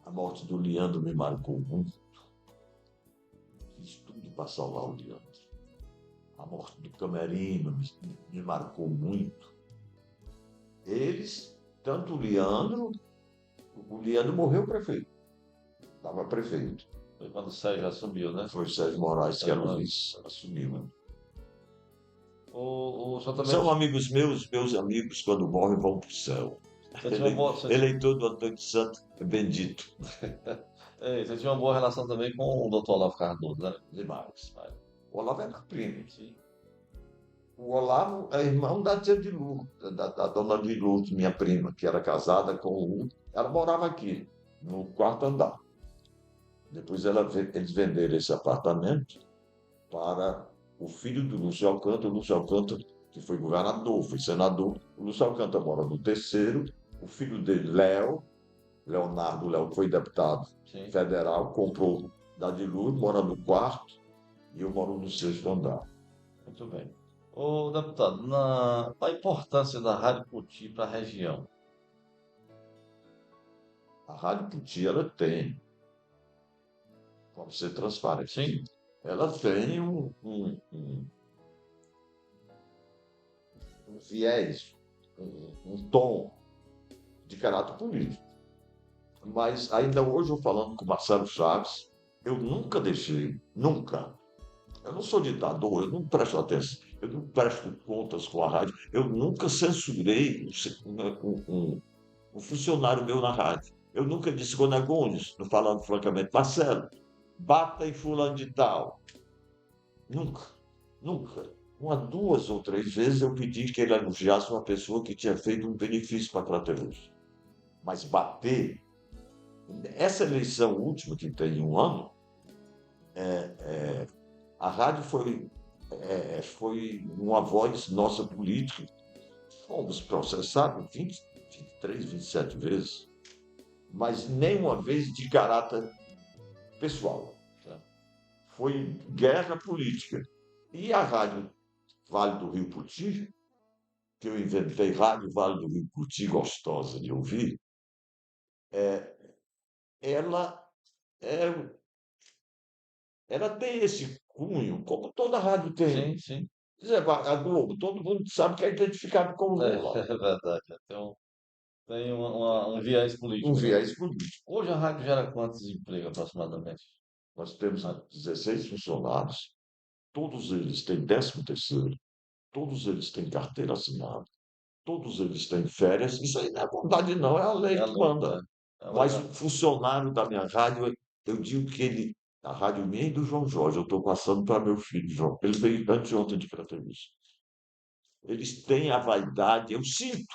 A morte do Leandro me marcou muito. Fiz tudo para salvar o Leandro. A morte do Camerino me marcou muito. Eles, tanto o Leandro morreu prefeito. Estava prefeito. Foi quando o Sérgio assumiu, né? Foi o Sérgio Moraes que era o Moraes. vice, assumiu. O senhor também... São amigos meus amigos, quando morrem, vão para o céu. Você tinha uma boa... Eleitor do Antônio de Santos é bendito. Você tinha uma boa relação também com o doutor Olavo Cardoso, né? Demais. O Olavo era primo. Sim. O Olavo é irmão da tia de Lourdes, da dona de Lourdes, minha prima, que era casada com o... Ela morava aqui, no 4º andar. Depois eles venderam esse apartamento para o filho do Lúcio Alcântara. O Lúcio Alcântara, que foi governador, foi senador. O Lúcio Alcântara mora no 3º. O filho dele, Leonardo Léo, que foi deputado Sim. federal, comprou da de Lourdes, mora no 4º e eu moro no 6º andar. Muito bem. Ô, deputado, qual a importância da Rádio Poti para a região? A Rádio Poti, ela tem, vamos ser transparentes, Sim. ela tem um viés, um tom de caráter político. Mas ainda hoje, eu falando com o Marcelo Chaves, eu nunca deixei, nunca. Eu não sou ditador, eu não presto atenção. Eu não presto contas com a rádio. Eu nunca censurei um funcionário meu na rádio. Eu nunca disse, Rony Gomes, não falando francamente, Marcelo, bata em fulano de tal. Nunca, nunca. Uma, duas ou três vezes eu pedi que ele elogiasse uma pessoa que tinha feito um benefício para a Crateus. Mas bater, essa eleição última, que tem um ano, a rádio foi uma voz nossa política. Fomos processados 20, 23, 27 vezes, mas nenhuma vez de caráter pessoal. Tá? Foi guerra política. E a Rádio Vale do Rio Poti, que eu inventei, Rádio Vale do Rio Poti, gostosa de ouvir, ela, é, ela tem esse cunho, como toda rádio tem. Sim, sim. Quer dizer, a Globo, todo mundo sabe que é identificado com o É, Lula. é verdade. Tem um viés Um político, né? viés político. Hoje a rádio gera quantos empregos aproximadamente? Nós temos Ah, 16 funcionários, todos eles têm 13º, todos eles têm carteira assinada, todos eles têm férias. Isso aí não é bondade, não, é a é lei a que lei, manda. é. É Mas legal. o funcionário da minha rádio, eu digo que ele, a rádio minha e do João Jorge, eu estou passando para meu filho, João. Ele veio anteontem de Crateús. Eles têm a vaidade, eu sinto,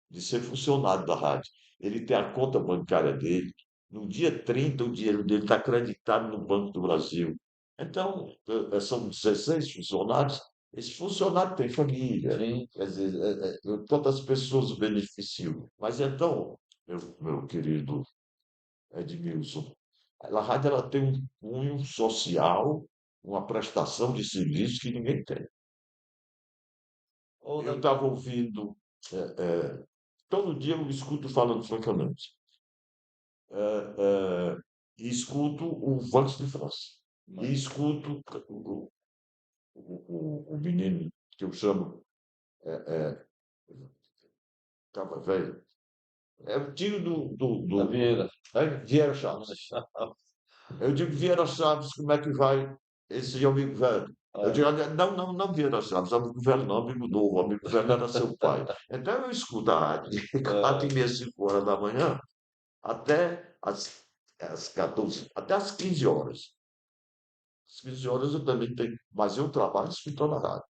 de ser funcionário da rádio. Ele tem a conta bancária dele. No dia 30 o dinheiro dele está acreditado no Banco do Brasil. Então, são 16 funcionários. Esse funcionário tem família. Sim. Quer dizer, quantas pessoas o beneficiam? Mas então, meu querido Edmilson, a rádio ela tem um cunho social, uma prestação de serviço que ninguém tem. Ou Eu da... estava ouvindo, eh, todo dia eu escuto falando francamente, e escuto o Vox de France, e escuto o menino que eu chamo, estava velho, é o tio da Vieira. Vieira Chaves. Eu digo, Vieira Chaves, como é que vai esse amigo velho? Eu É, digo, olha, não, não, não Vieira Chaves, amigo velho não, amigo novo, amigo velho era seu pai. Então eu escuto a rádio, de 4h30, 5 horas da manhã, até às 14, até às 15 horas. Às 15 horas eu também tenho, mas eu trabalho escutando a rádio.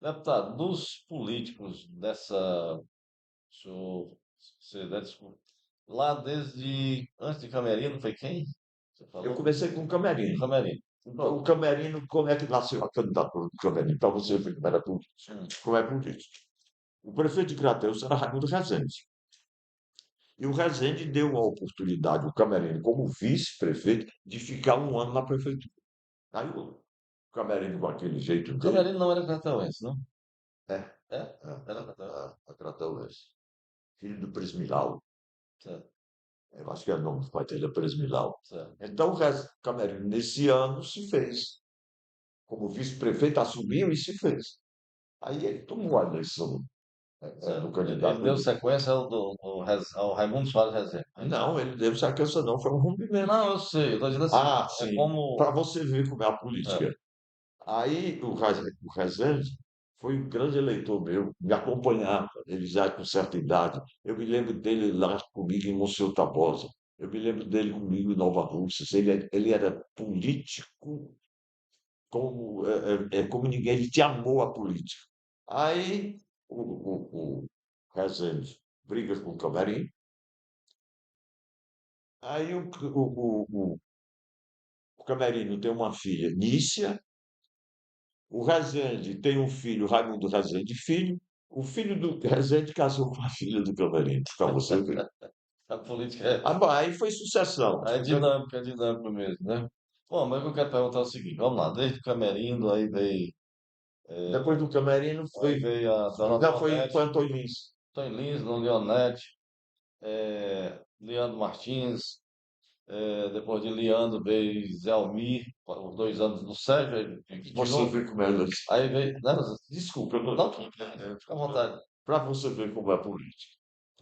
deputado, dos políticos dessa. Senhor, você deve desculpa. Lá desde antes de Camerino, foi quem? Você Eu falou? comecei com o Camerino. Camerino. Então, o Pronto. Camerino, como é que nasceu a candidatura do Camerino? Para você ver como era político. Hum. Como é político. O prefeito de Crateus era Raimundo Rezende. E o Rezende deu a oportunidade ao Camerino, como vice-prefeito, de ficar um ano na prefeitura. Aí o Camerino, com aquele jeito dele, Camerino não era cratauense, não? é, É? é, Era cratauense. a Crateuense, filho do Presmilau, Certo, eu acho que é o nome do pai dele, é Presmilau. certo. Então, o Camerino, nesse ano, se fez. Como vice-prefeito, assumiu e se fez. Aí ele tomou a eleição do Certo. Ele candidato deu do. sequência ao Raimundo Soares Rezende. É isso? Não, ele deu sacança, não, foi um rompimento. Não, eu sei. Eu estou dizendo assim. Ah, É sim, como. para você ver como é a É, política. Aí o Rezende foi um grande eleitor meu, me acompanhava, ele já com certa idade. Eu me lembro dele lá comigo em Monsenhor Tabosa. Eu me lembro dele comigo em Nova Russas. Ele era político como ninguém, ele te amou a política. Aí o Rezende briga com o Camarim, aí o Camerino tem uma filha, Nícia, o Rezende tem um filho, Raimundo Rezende Filho, o filho do Rezende casou com a filha do Camerino, para você ver. a política Ah, bom, aí foi sucessão. é dinâmico mesmo, né? Bom, mas o que eu quero perguntar é o seguinte: vamos lá. Desde Camerino, aí veio. Depois do Camerino Aí foi, veio a Dona já foi Leonete, para Antônio Lins. Tony Lins, Dona Leonete, Leandro Martins, depois de Leandro veio Zé Almir, os 2 anos do Sérgio, que Você tirou. vê como é. Aí veio. Não, Desculpa, não, fica à vontade. para você ver como é política.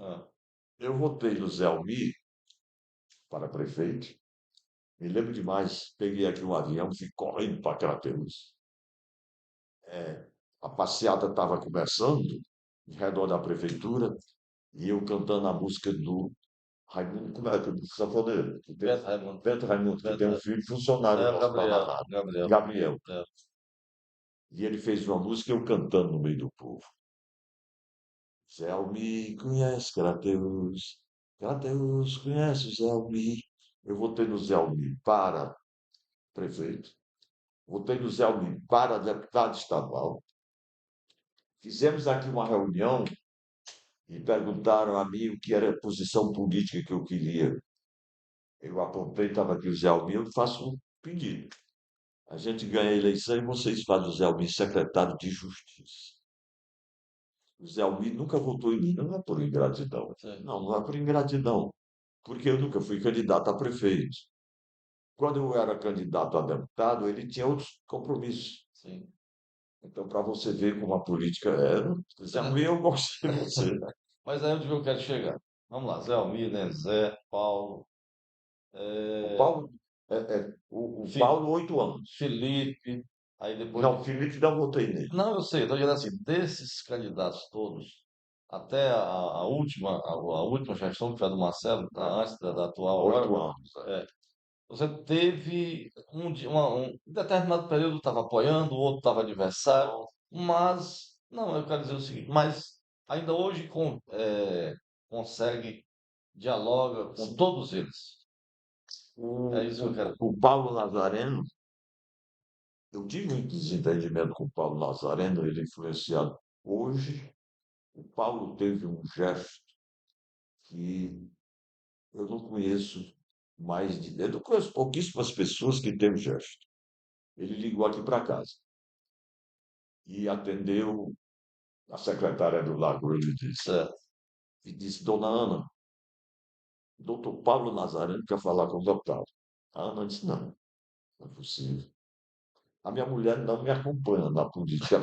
Ah, Eu votei no Zé Almir para prefeito. Me lembro demais, peguei aqui um avião, fui correndo para Crateús. A passeata estava começando, em redor da prefeitura, e eu cantando a música do Raimundo, como é que do sanfoneiro, Beto Raimundo. Beto Raimundo, que Beto tem um Raimundo. filho funcionário É o nosso lá na Gabriel. rádio, Gabriel. Gabriel. É. E ele fez uma música e eu cantando no meio do povo. Zé Almi conhece Crateus, Crateus conhece o Zé Almi. Eu votei no Zé Almi para prefeito, votei no Zé Almi para deputado estadual. Fizemos aqui uma reunião e perguntaram a mim o que era a posição política que eu queria. Eu apontei, estava aqui o Zé Almi, eu faço um pedido. A gente ganha a eleição e vocês fazem o Zé Almi secretário de Justiça. O Zé Almi nunca votou em mim, não é por ingratidão. Sim. Não, não é por ingratidão, porque eu nunca fui candidato a prefeito. Quando eu era candidato a deputado, ele tinha outros compromissos. Sim. Então, para você ver como a política era, Zé Almi, eu gosto de você. Mas aí onde eu quero chegar? Vamos lá, Zé Almir, né? Zé, Paulo, O é, Paulo, o Fi- Paulo, 8 anos. Felipe, aí depois Não, de. Felipe, não votei nele. Não, eu sei, estou dizendo assim, desses candidatos todos, até a última, a última gestão que foi a do Marcelo, antes da atual agora, 8 anos. é, você teve um determinado período estava apoiando, o outro estava adversário, mas, não, eu quero dizer o seguinte, mas ainda hoje consegue, dialoga com todos eles. É isso que eu quero. O Paulo Nazareno, eu tive um desentendimento com o Paulo Nazareno, ele é influenciado. Hoje, o Paulo teve um gesto que eu não conheço mais de. Eu não conheço pouquíssimas pessoas que têm um gesto. Ele ligou aqui para casa e atendeu a secretária do Lago, ele disse. Certo. E disse, dona Ana, doutor Paulo Nazareno quer falar com o deputado. A Ana disse, não, não é possível. A minha mulher não me acompanha na política.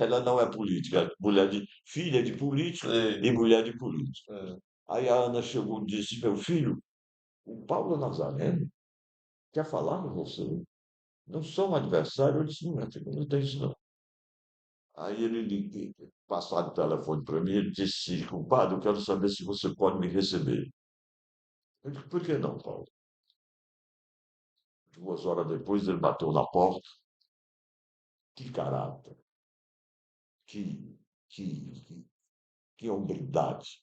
Ela não é política, é mulher de, filha de político Sei. e mulher de político. É. Aí a Ana chegou e disse, meu filho, o Paulo Nazareno quer falar com você. Não sou um adversário. Eu disse, não, não tem isso não. Aí ele passaram o telefone para mim, ele disse, compadre, eu quero saber se você pode me receber. Eu disse, por que não, Paulo? 2 horas depois ele bateu na porta. Que caráter, que, que, que, que hombridade.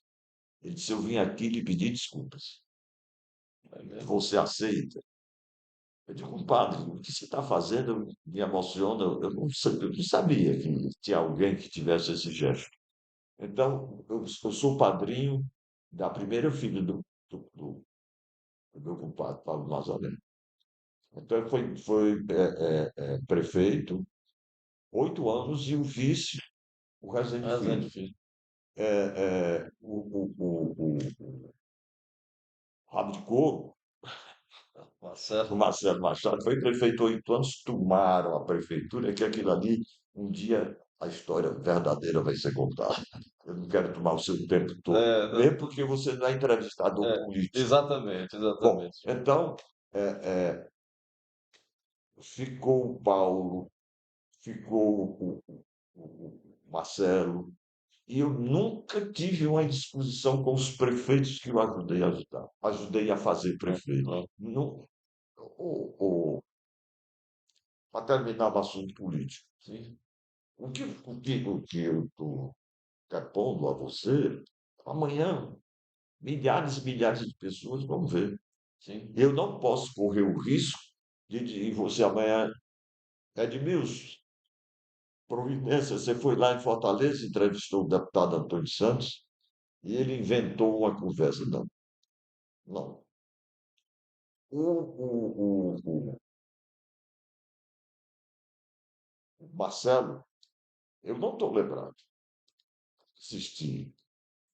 Ele disse, eu vim aqui lhe pedir desculpas. É mesmo? Você aceita? Eu digo, compadre, o que você está fazendo me emociona. Eu não sabia que tinha alguém que tivesse esse gesto. Então, eu sou padrinho da primeira filha do meu compadre, Paulo Nazareno. Então, ele foi prefeito, 8 anos, e o vice, o Rezende Resende Filho. Filho. O Rabo de Couro, o Marcelo. Marcelo Machado, foi prefeito 8 anos, tomaram a prefeitura, que aquilo ali, um dia a história verdadeira vai ser contada. Eu não quero tomar o seu tempo todo, É, mesmo porque você não é entrevistador político. exatamente, Bom, exatamente. então, é, é, ficou o Paulo, ficou o Marcelo, e eu nunca tive uma disposição com os prefeitos que eu ajudei a ajudar. Ajudei a fazer Não, prefeito. não, Não, para terminar o assunto político, sim, o que eu estou propondo a você, amanhã, milhares e milhares de pessoas vão ver. sim. Eu não posso correr o risco de você amanhã, Edmilson, providência, você foi lá em Fortaleza, entrevistou o deputado Antônio Santos, e ele inventou uma conversa. Não, não. O Marcelo, eu não estou lembrado de assistir.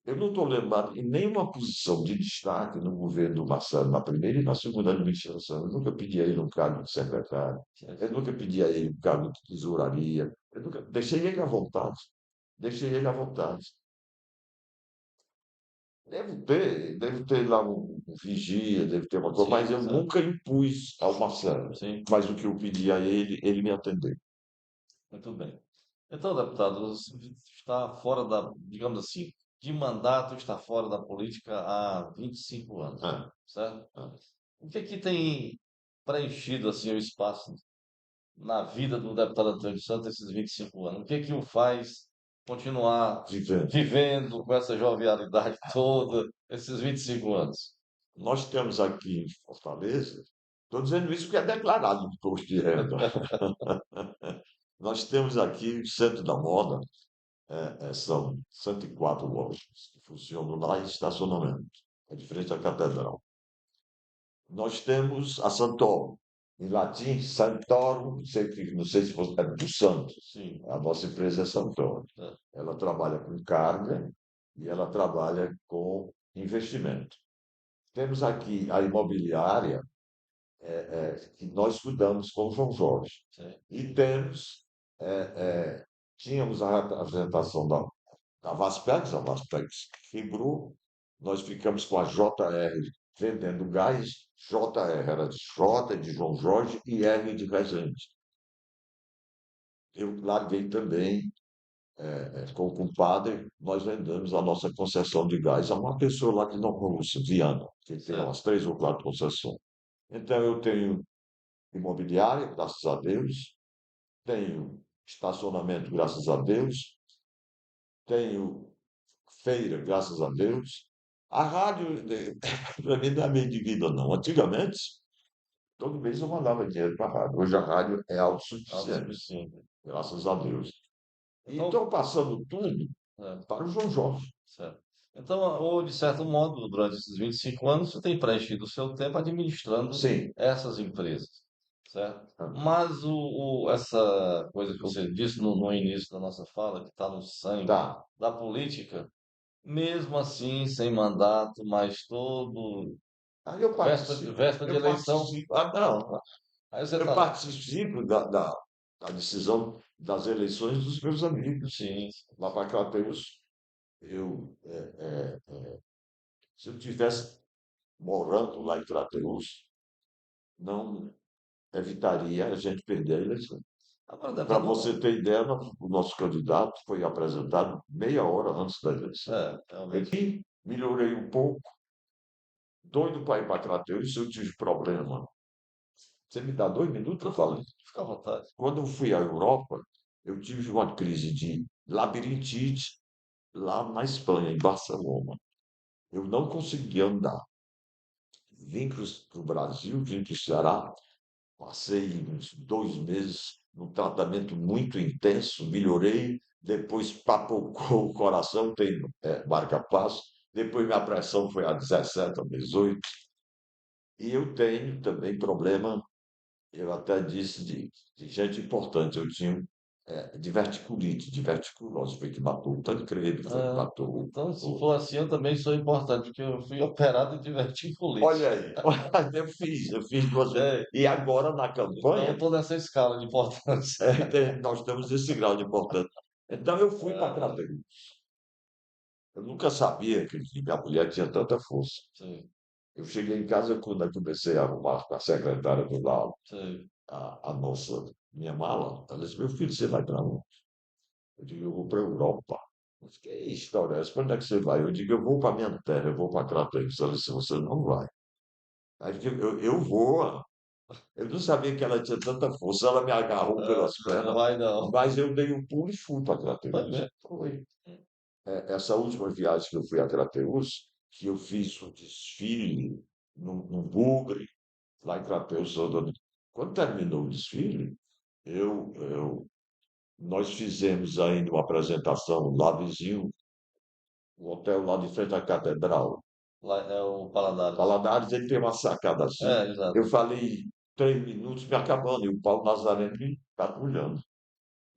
Eu não estou lembrado em nenhuma posição de destaque no governo do Marcelo, na primeira e na segunda administração. Eu nunca pedi a ele um cargo de secretário. Sim, Eu sim. nunca pedi a ele um cargo de tesouraria. Eu nunca, deixei ele à vontade. Deixei ele à vontade. Deve ter lá um vigia, deve ter uma coisa, mas Sim, eu certo. nunca impus ao Marcelo. Sim. Mas o que eu pedi a ele, ele me atendeu. Muito bem. Então, deputado, você está fora da, digamos assim, de mandato, está fora da política há 25 anos, É, certo? é. O que é que tem preenchido assim o espaço na vida do deputado Antônio Santos esses 25 anos? O que é que o faz continuar Vivendo. vivendo com essa jovialidade toda esses 25 anos? Nós temos aqui em Fortaleza, estou dizendo isso porque é declarado no imposto de renda. Nós temos aqui o Centro da Moda, são 104 lojas que funcionam lá em estacionamento, é de frente à catedral. Nós temos a Santoro, em latim, Santoro, não sei se você é do Santo. Sim, A nossa empresa é Santoro. é, Ela trabalha com carga e ela trabalha com investimento. Temos aqui a imobiliária, que nós cuidamos com o João Jorge. sim. E tínhamos a apresentação da Vaspex, a Vaspex quebrou, nós ficamos com a JR vendendo gás, JR era de J de João Jorge e R de Resende. Eu larguei também, com o compadre, nós vendemos a nossa concessão de gás a uma pessoa lá que não conhece, Viana, que tem Certo. umas 3 ou 4 concessões. Então eu tenho imobiliária, graças a Deus, tenho estacionamento, graças a Deus, tenho feira, graças a Deus. A rádio, para mim, não é meio de vida, não. Antigamente, todo mês eu mandava dinheiro para a rádio. Hoje a rádio é autossuficiente, Autossuficiente. graças a Deus. E Então, estou passando tudo é, para o João Jorge. certo. Então, ou de certo modo, durante esses 25 anos, você tem preenchido o seu tempo administrando Sim, essas empresas, certo? Mas essa coisa que você disse no início da nossa fala, que está no sangue tá. da política, mesmo assim, sem mandato, mas todo Aí eu participo, véspera de eu eleição, participo, não, aí você eu está, participo da decisão das eleições dos meus amigos. sim, Lá para Crateus, eu, se eu tivesse morando lá em Crateus, não evitaria a gente perder a eleição. agora, Para deputado, você ter ideia, o nosso candidato foi apresentado meia hora antes da eleição. realmente, Eu melhorei um pouco, doido para ir para Crateus, se eu tive problema. Você me dá 2 minutos, eu falo. fica à vontade. Quando eu fui à Europa, eu tive uma crise de labirintite lá na Espanha, em Barcelona. Eu não conseguia andar. Vim para o Brasil, vim para o Ceará, passei uns 2 meses num tratamento muito intenso, melhorei, depois papocou o coração, tem marca-passo, depois minha pressão foi a 17, a 18, e eu tenho também problema, eu até disse de gente importante, eu tinha de verticulose, foi que matou o Tancredo, foi que matou Então, se o... for assim, eu também sou importante, porque eu fui operado de diverticulite. Olha aí, eu fiz 2 vezes. É, E agora na então, campanha, estou nessa escala de importância. nós temos esse grau de importância. Então eu fui para Ah, Crateús. Eu nunca sabia que minha mulher tinha tanta força. sim, Eu cheguei em casa quando eu comecei a arrumar com a secretária do lado, sim. a nossa, minha mala. Ela disse, meu filho, você vai para onde? Eu digo, eu vou para a Europa. Eu disse, que história é essa? Para onde é que você vai? Eu digo, eu vou para a minha terra, eu vou para Crateús. Ela disse, você não vai. Aí eu vou. Eu não sabia que ela tinha tanta força. Ela me agarrou pelas Não pernas, vai não. mas eu dei um pulo e fui para Vai Crateús. ver. Foi. Essa última viagem que eu fui a Crateús, que eu fiz um desfile no Bugre, lá em Crateús. Quando terminou o desfile, nós fizemos ainda uma apresentação lá vizinho, o hotel lá de frente à catedral. Lá é o Paladares. Valadares, ele tem uma sacada assim. É, exato. Eu falei 3 minutos me acabando, e o Paulo Nazareno me patrulhando.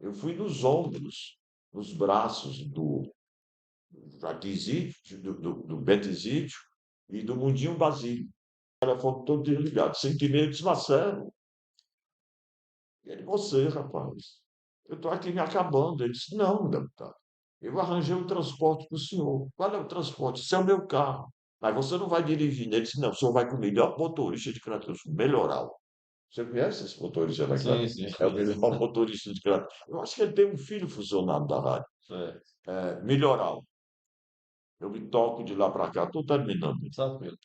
Eu fui nos ombros, nos braços do Aquisídio, do Betesídio e do Mundinho Basílio. O telefone todo desligado. 5h30, eu disse, Marcelo, ele, você, rapaz, eu estou aqui me acabando. Ele disse, não, deputado, eu arranjei um transporte para o senhor. Qual é o transporte? Isso é o meu carro. Mas você não vai dirigir. Ele disse, não, o senhor vai comigo. É o motorista de Crateus, melhoral. Você conhece esse motorista da Sim, Crato? sim, É o conheço. melhor motorista de Crato. Eu acho que ele tem um filho funcionário da rádio. É, Melhoral. Eu me toco de lá para cá, estou terminando. tranquilo.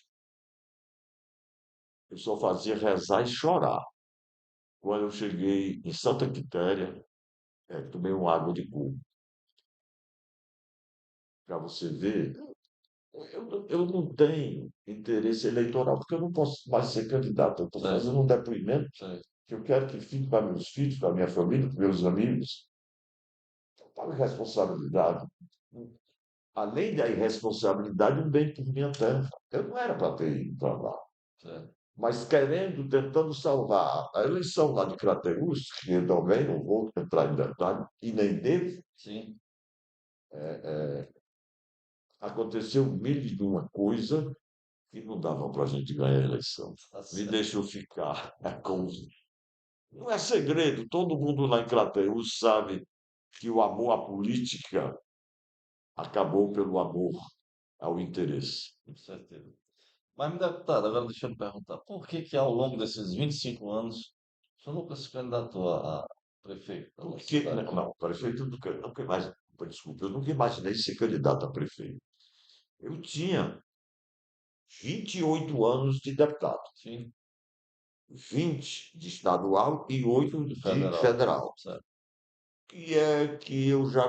Eu só fazia rezar e chorar. Quando eu cheguei em Santa Quitéria, tomei uma água de coco. Para você ver, eu não tenho interesse eleitoral, porque eu não posso mais ser candidato. Eu estou Sei, fazendo um depoimento sei. que eu quero que fique para meus filhos, para minha família, para meus amigos. Para a responsabilidade. Além da irresponsabilidade, um bem por minha terra. Eu não era para ter ido para lá. Sei. Mas querendo, tentando salvar a eleição lá de Crateús, que eu também não vou entrar em detalhe, e nem devo, Sim, aconteceu mil e uma coisa que não dava para a gente ganhar a eleição. tá Me certo. deixou ficar com. Não é segredo, todo mundo lá em Crateús sabe que o amor à política acabou pelo amor ao interesse. Com certeza. Mas, deputado, agora deixa eu lhe perguntar, por que que ao longo desses 25 anos o senhor nunca se candidatou a prefeito da nossa Porque, cidade? não, não, prefeito nunca mais, desculpa, eu nunca imaginei ser candidato a prefeito. Eu tinha 28 anos de deputado, Sim, 20 de estadual e 8 do de federal, federal. certo. Que é que eu já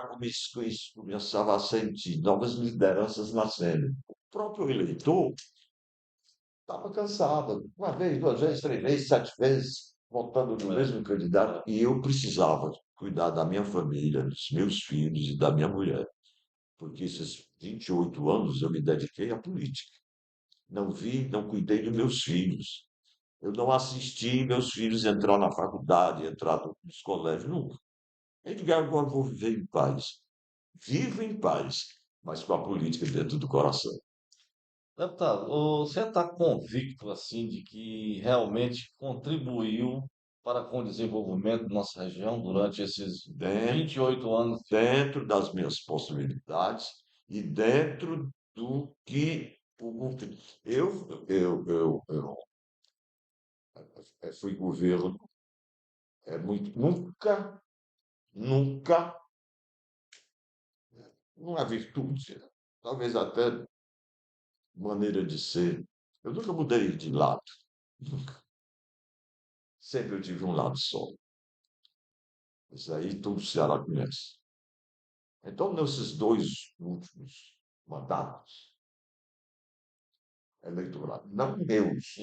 começava a sentir novas lideranças nascendo. O próprio eleitor estava cansado, uma vez, duas vezes, três vezes, sete vezes, votando no É, mesmo candidato, é, e eu precisava cuidar da minha família, dos meus filhos e da minha mulher, porque esses 28 anos eu me dediquei à política. Não vi, não cuidei dos meus filhos. Eu não assisti meus filhos entrar na faculdade, entrar nos colégios, nunca. Eu digo, agora vou viver em paz. Vivo em paz, mas com a política dentro do coração. Deputado, você está convicto assim de que realmente contribuiu para com o desenvolvimento da nossa região durante esses Dentro, 28 anos de... dentro das minhas possibilidades e dentro do que eu fui governo, nunca, nunca, não é virtude, talvez até maneira de ser. Eu nunca mudei de lado, nunca. Sempre eu tive um lado só. Isso aí todo o Ceará conhece. Então, nesses dois últimos mandatos eleitorais, não meus,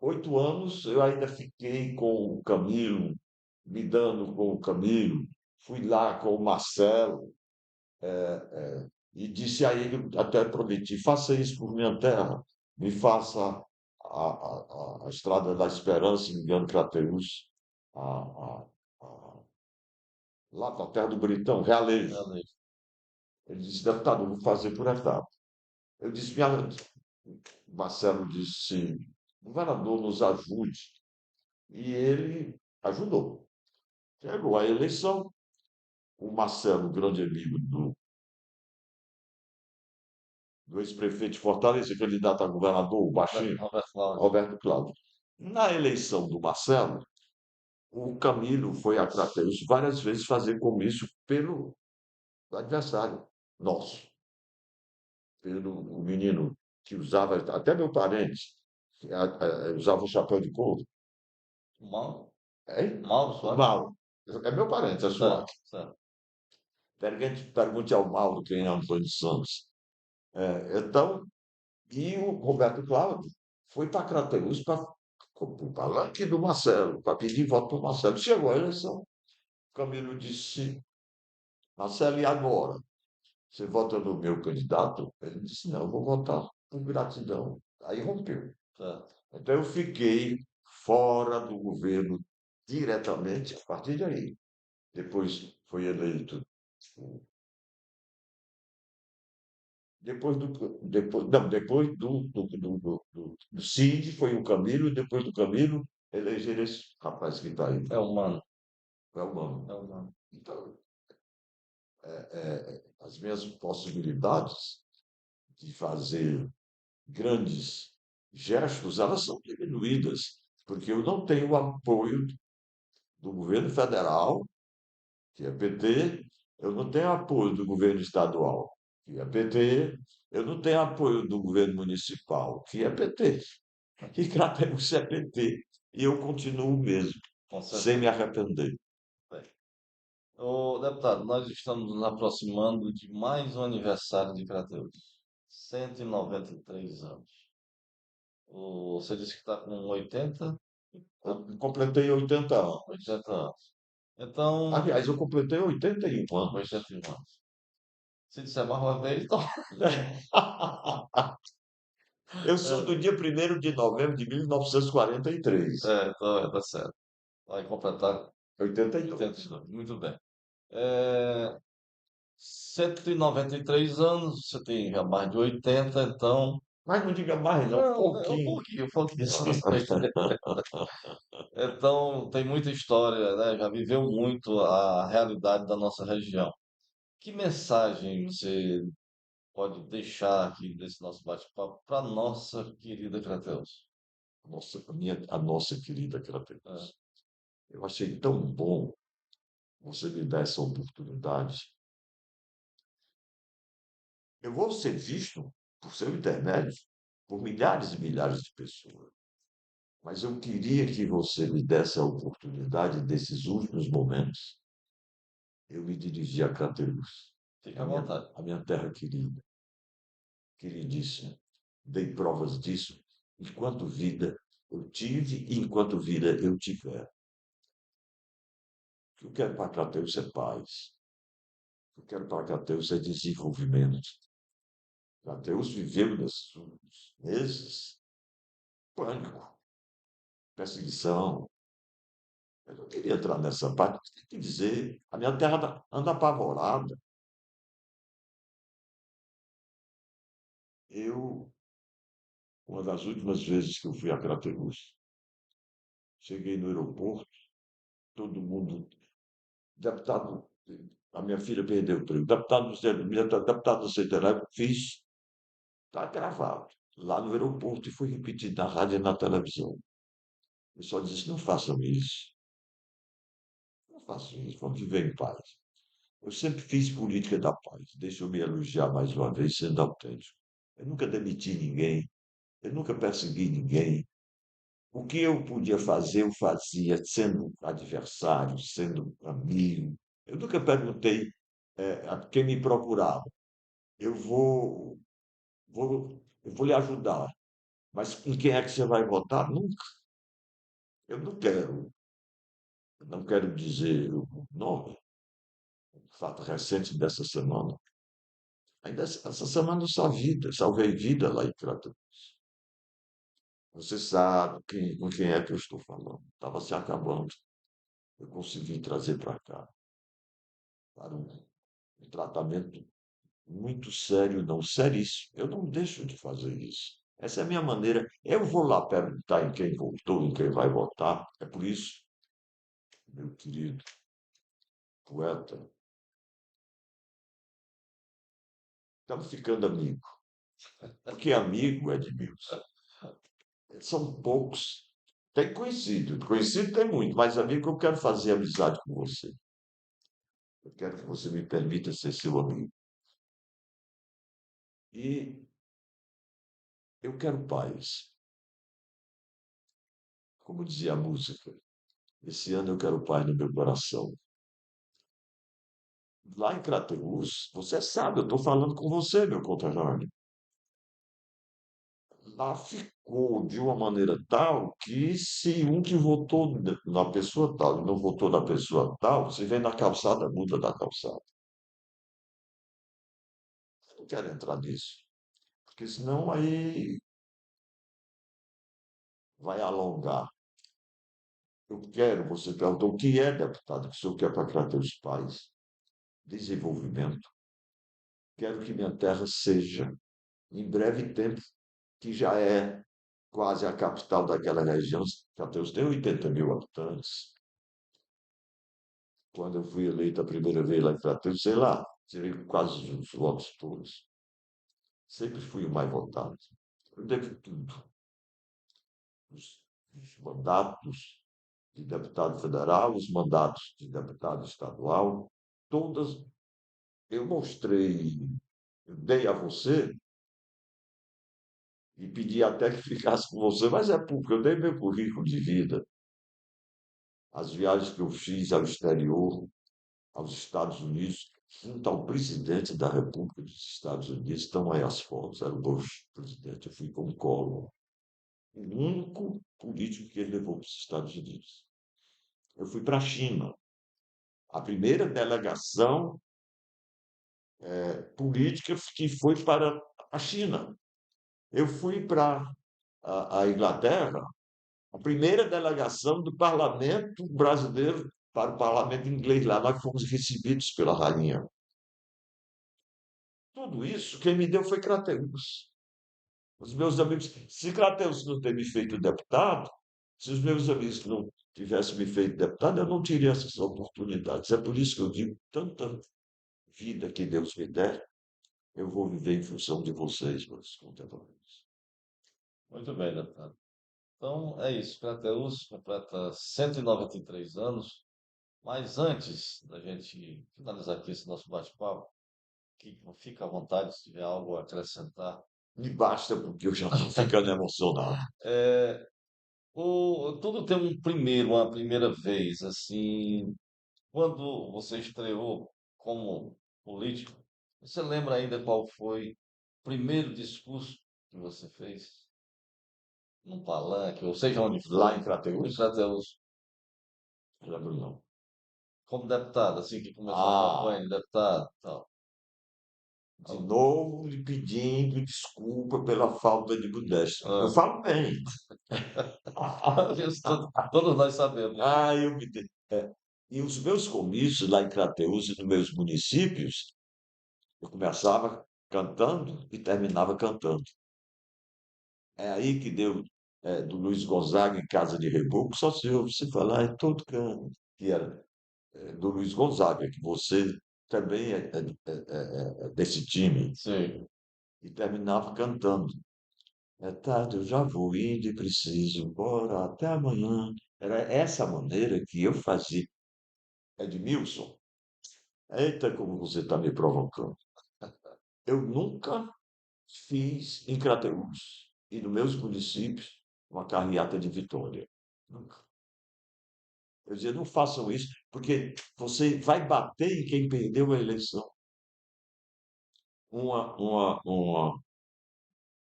8 anos eu ainda fiquei com o Camilo, me dando com o Camilo, fui lá com o Marcelo e disse a ele, até prometi, faça isso por minha terra, me faça a Estrada da Esperança, ligando Crateús, a, a, a, lá para a terra do Britão, Realejo. Ele disse, deputado, eu vou fazer por etapa. Eu disse, Marcelo disse, governador, nos ajude. E ele ajudou. Chegou a eleição, o Marcelo, grande amigo do ex-prefeito de Fortaleza, candidato a governador, o Baixinho, Roberto Cláudio. Roberto Cláudio. Na eleição do Marcelo, o Camilo foi a Crateús várias vezes fazer comício pelo adversário nosso, pelo o menino que usava, até meu parente, usava o chapéu de couro. Mauro, Hein? Mauro O Soares? Mauro. É meu parente, é Certo, suave. certo. Pergunte ao Mauro quem é Antônio Santos. Então, e o Roberto Cláudio foi para Crateús para o palanque do Marcelo, para pedir voto para o Marcelo. Chegou a eleição. O Camilo disse, Marcelo, e agora? Você vota no meu candidato? Ele disse, não, eu vou votar por gratidão. Aí rompeu. Certo. Então eu fiquei fora do governo diretamente a partir daí. Depois foi eleito. Depois do Cid foi o Camilo, e depois do Camilo elegeram esse rapaz que está aí. É humano, É o é nome. humano. Então, as minhas possibilidades de fazer grandes gestos, elas são diminuídas, porque eu não tenho o apoio do governo federal, que é PT, eu não tenho apoio do governo estadual, que é PT, eu não tenho apoio do governo municipal, que é PT. E Crateús é PT. E eu continuo mesmo, Com sem me certeza. arrepender. Bem, ô, deputado, nós estamos nos aproximando de mais um aniversário de Crateus. 193 anos. Você disse que está com 80, Eu tá? completei 80 anos. 80 anos. Então, Aliás, eu completei 81 anos. 81 anos. Se disser mais uma vez, então. Eu sou do dia 1º de novembro de 1943. Então tá certo. Vai completar 82. 82. Muito bem. É, 193 anos, você tem já mais de 80, então. Mas não diga mais, não, Não, é um pouquinho. pouquinho, um pouquinho. Então, tem muita história, né? Já viveu muito a realidade da nossa região. Que mensagem você pode deixar aqui desse nosso bate-papo para nossa querida Crateus? A nossa querida É, Crateus. Eu achei tão bom você me dar essa oportunidade. Eu vou ser visto por seu intermédio por milhares e milhares de pessoas. Mas eu queria que você me desse a oportunidade desses últimos momentos. Eu me dirigi a Crateús, fica a à minha, vontade. a minha terra querida, queridíssima. Dei provas disso enquanto vida eu tive e enquanto vida eu tiver. O que eu quero para Crateús é paz. O que eu quero para Crateús é desenvolvimento. Crateús viveu nesses últimos meses pânico, perseguição. Eu não queria entrar nessa parte, mas tem que dizer, a minha terra anda apavorada. Eu, uma das últimas vezes que eu fui a Crateús, cheguei no aeroporto, todo mundo, deputado, a minha filha perdeu o emprego, deputado do centenário, fiz, está gravado, lá no aeroporto, e foi repetido na rádio e na televisão. Eu só disse, não façam isso, não façam isso, vamos viver em paz. Eu sempre fiz política da paz, deixa eu me elogiar mais uma vez, sendo autêntico. Eu nunca demiti ninguém, eu nunca persegui ninguém. O que eu podia fazer, eu fazia, sendo adversário, sendo amigo. Eu nunca perguntei a quem me procurava. Eu vou lhe ajudar, mas em quem é que você vai votar? Nunca. Eu não quero dizer o nome, fato recente dessa semana. Ainda essa semana eu salvei vida lá em Crato. Você sabe com quem é que eu estou falando. Estava se acabando. Eu consegui trazer para cá, para um tratamento muito sério, não, seríssimo. Eu não deixo de fazer isso. Essa é a minha maneira. Eu vou lá perguntar em quem votou, em quem vai votar. É por isso, meu querido poeta, estamos ficando amigos. Porque amigo, Edmilson, são poucos. Tem conhecido. Conhecido tem muito, mas amigo, eu quero fazer amizade com você. Eu quero que você me permita ser seu amigo. E eu quero paz. Como dizia a música, esse ano eu quero paz no meu coração. Lá em Crateús, você sabe, eu estou falando com você, meu conterrâneo. Lá ficou de uma maneira tal que se um que votou na pessoa tal e não votou na pessoa tal, se vem na calçada, muda da calçada. Eu não quero entrar nisso, porque senão aí vai alongar. Eu quero, você perguntou o que é, deputado, que o senhor quer para Crateús Paz? Desenvolvimento. Quero que minha terra seja, em breve tempo, que já é quase a capital daquela região. Crateús tem 80 mil habitantes. Quando eu fui eleito a primeira vez lá em Crateús, sei lá, tirei quase os votos todos. Sempre fui o mais votado. Eu devo tudo. mandatos de deputado federal, os mandatos de deputado estadual, todas eu mostrei, eu dei a você e pedi até que ficasse com você, mas é porque eu dei meu currículo de vida, as viagens que eu fiz ao exterior, aos Estados Unidos, junto ao presidente da República dos Estados Unidos, estão aí as fotos, era o Bush presidente, eu fui com o Collor, o único político que ele levou para os Estados Unidos. Eu fui para a China, a primeira delegação política que foi para a China. Eu fui para a Inglaterra, a primeira delegação do parlamento brasileiro para o parlamento inglês. Lá nós fomos recebidos pela rainha. Tudo isso, quem me deu foi Crateús. Os meus amigos, se Crateús não ter me feito deputado, se os meus amigos não tivessem me feito deputado, eu não teria essas oportunidades. É por isso que eu digo, tanta vida que Deus me der, eu vou viver em função de vocês, meus contemporâneos. Muito bem, deputado. Então, é isso. Crateus completa 193 anos. Mas antes da gente finalizar aqui esse nosso bate-papo, que fica à vontade se tiver algo a acrescentar. Me basta porque eu já estou ficando emocionado. É, tudo tem um primeiro, uma primeira vez, assim, quando você estreou como político, você lembra ainda qual foi o primeiro discurso que você fez? Num palanque, ou seja onde Lá em foi, em Crateús, Crateús, lembro não. como deputado, assim que começou a Ah, campanha de deputado, e tal. de novo lhe pedindo desculpa pela falta de modéstia. Eu Ah, falo bem. isso todos nós sabemos. Ah, eu me. E os meus comícios lá em Crateús e nos meus municípios, eu começava cantando e terminava cantando. É aí que deu do Luiz Gonzaga em Casa de Reboco, só se ouve se falar em todo canto, que era do Luiz Gonzaga, que você também é desse time, Sim. e terminava cantando. É tarde, eu já vou indo e preciso ir embora até amanhã. Era essa maneira que eu fazia. Edmilson, eita, como você está me provocando. Eu nunca fiz em Crateús e nos meus municípios uma carreata de vitória. Nunca. Eu dizia, não façam isso, porque você vai bater em quem perdeu a eleição. Uma, uma, uma,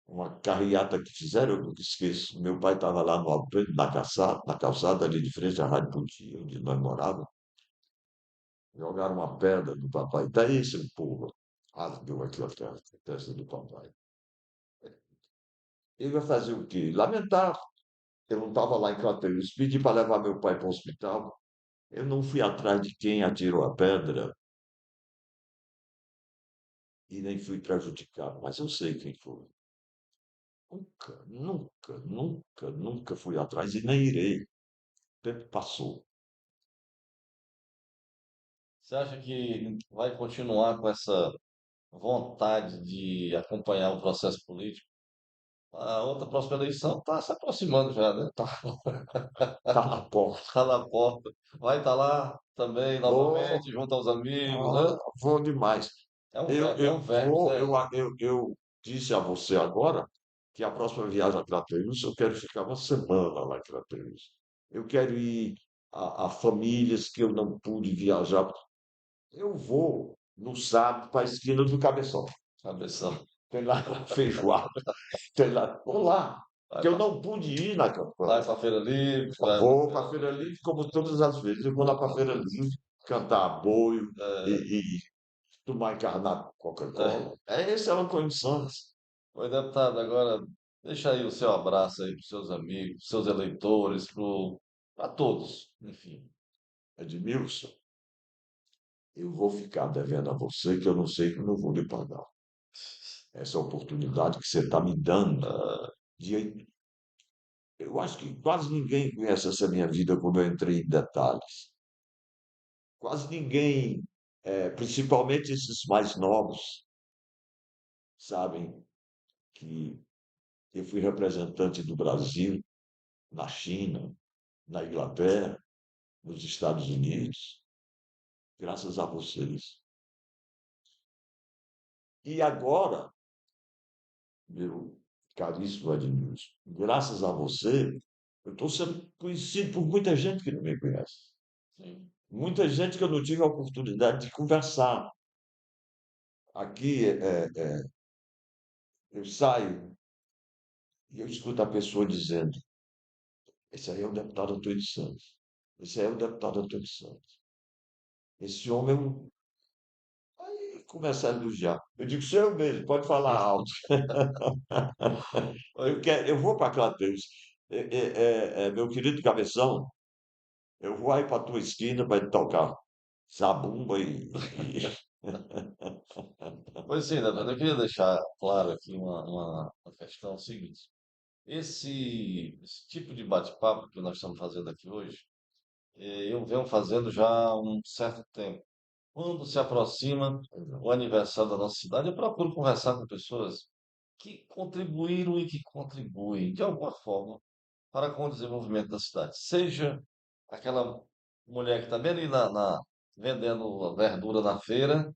uma carreata que fizeram, eu nunca esqueço. Meu pai estava lá no Alpendre, na calçada ali de frente à Rádio Poti, onde nós morávamos. Jogaram uma pedra no papai. Daí, seu povo, rasgou aqui a testa do papai. Ele vai fazer o quê? Lamentar. Eu não estava lá em Crateús. Pedi para levar meu pai para o hospital. Eu não fui atrás de quem atirou a pedra e nem fui prejudicado, mas eu sei quem foi. Nunca, nunca, nunca, nunca fui atrás e nem irei. O tempo passou. Você acha que vai continuar com essa vontade de acompanhar o processo político? A outra próxima eleição está se aproximando já, né? Tá, tá na porta. Está na porta. Vai estar lá também, Vou, novamente, junto aos amigos, né? vou demais. É um verme, né? Eu disse a você agora que a próxima viagem a Crateús, eu quero ficar uma semana lá em Crateús. Eu quero ir a famílias que eu não pude viajar. Eu vou no sábado para a esquina do Cabeção. Cabeção. Tem lá feijoada, tem lá. Vou lá, Vai que eu para não pude ir na campanha. a Feira Livre, vai na Vou para a Feira Feira Livre. Livre, como todas as vezes. Eu vou lá para a Feira Livre, cantar aboio É, e tomar encarnado com é. Coca-Cola. Essa é uma condição. Oi, deputado, agora deixa aí o seu abraço aí para os seus amigos, seus eleitores, para todos, enfim. Edmilson, eu vou ficar devendo a você que eu não sei como eu vou lhe pagar. Essa oportunidade que você está me dando. Ah, De, eu acho que quase ninguém conhece essa minha vida como eu entrei em detalhes. Quase ninguém, principalmente esses mais novos, sabem que eu fui representante do Brasil na China, na Inglaterra, nos Estados Unidos, graças a vocês. E agora, meu caríssimo Edmilson, graças a você, eu estou sendo conhecido por muita gente que não me conhece. Sim. Muita gente que eu não tive a oportunidade de conversar. Aqui, eu saio e eu escuto a pessoa dizendo: esse aí é o deputado Antônio Santos. Esse aí é o deputado Antônio Santos. Esse homem é um. Aí começa a elogiar. Eu digo: sou eu mesmo, pode falar alto. Eu vou para Crateus. Meu querido Cabeção, eu vou aí para a tua esquina para tocar zabumba Pois sim, Davi, eu queria deixar claro aqui uma questão seguinte. Esse tipo de bate-papo que nós estamos fazendo aqui hoje, eu venho fazendo já há um certo tempo. Quando se aproxima o aniversário da nossa cidade, eu procuro conversar com pessoas que contribuíram e que contribuem, de alguma forma, para com o desenvolvimento da cidade. Seja aquela mulher que está bem ali vendendo verdura na feira,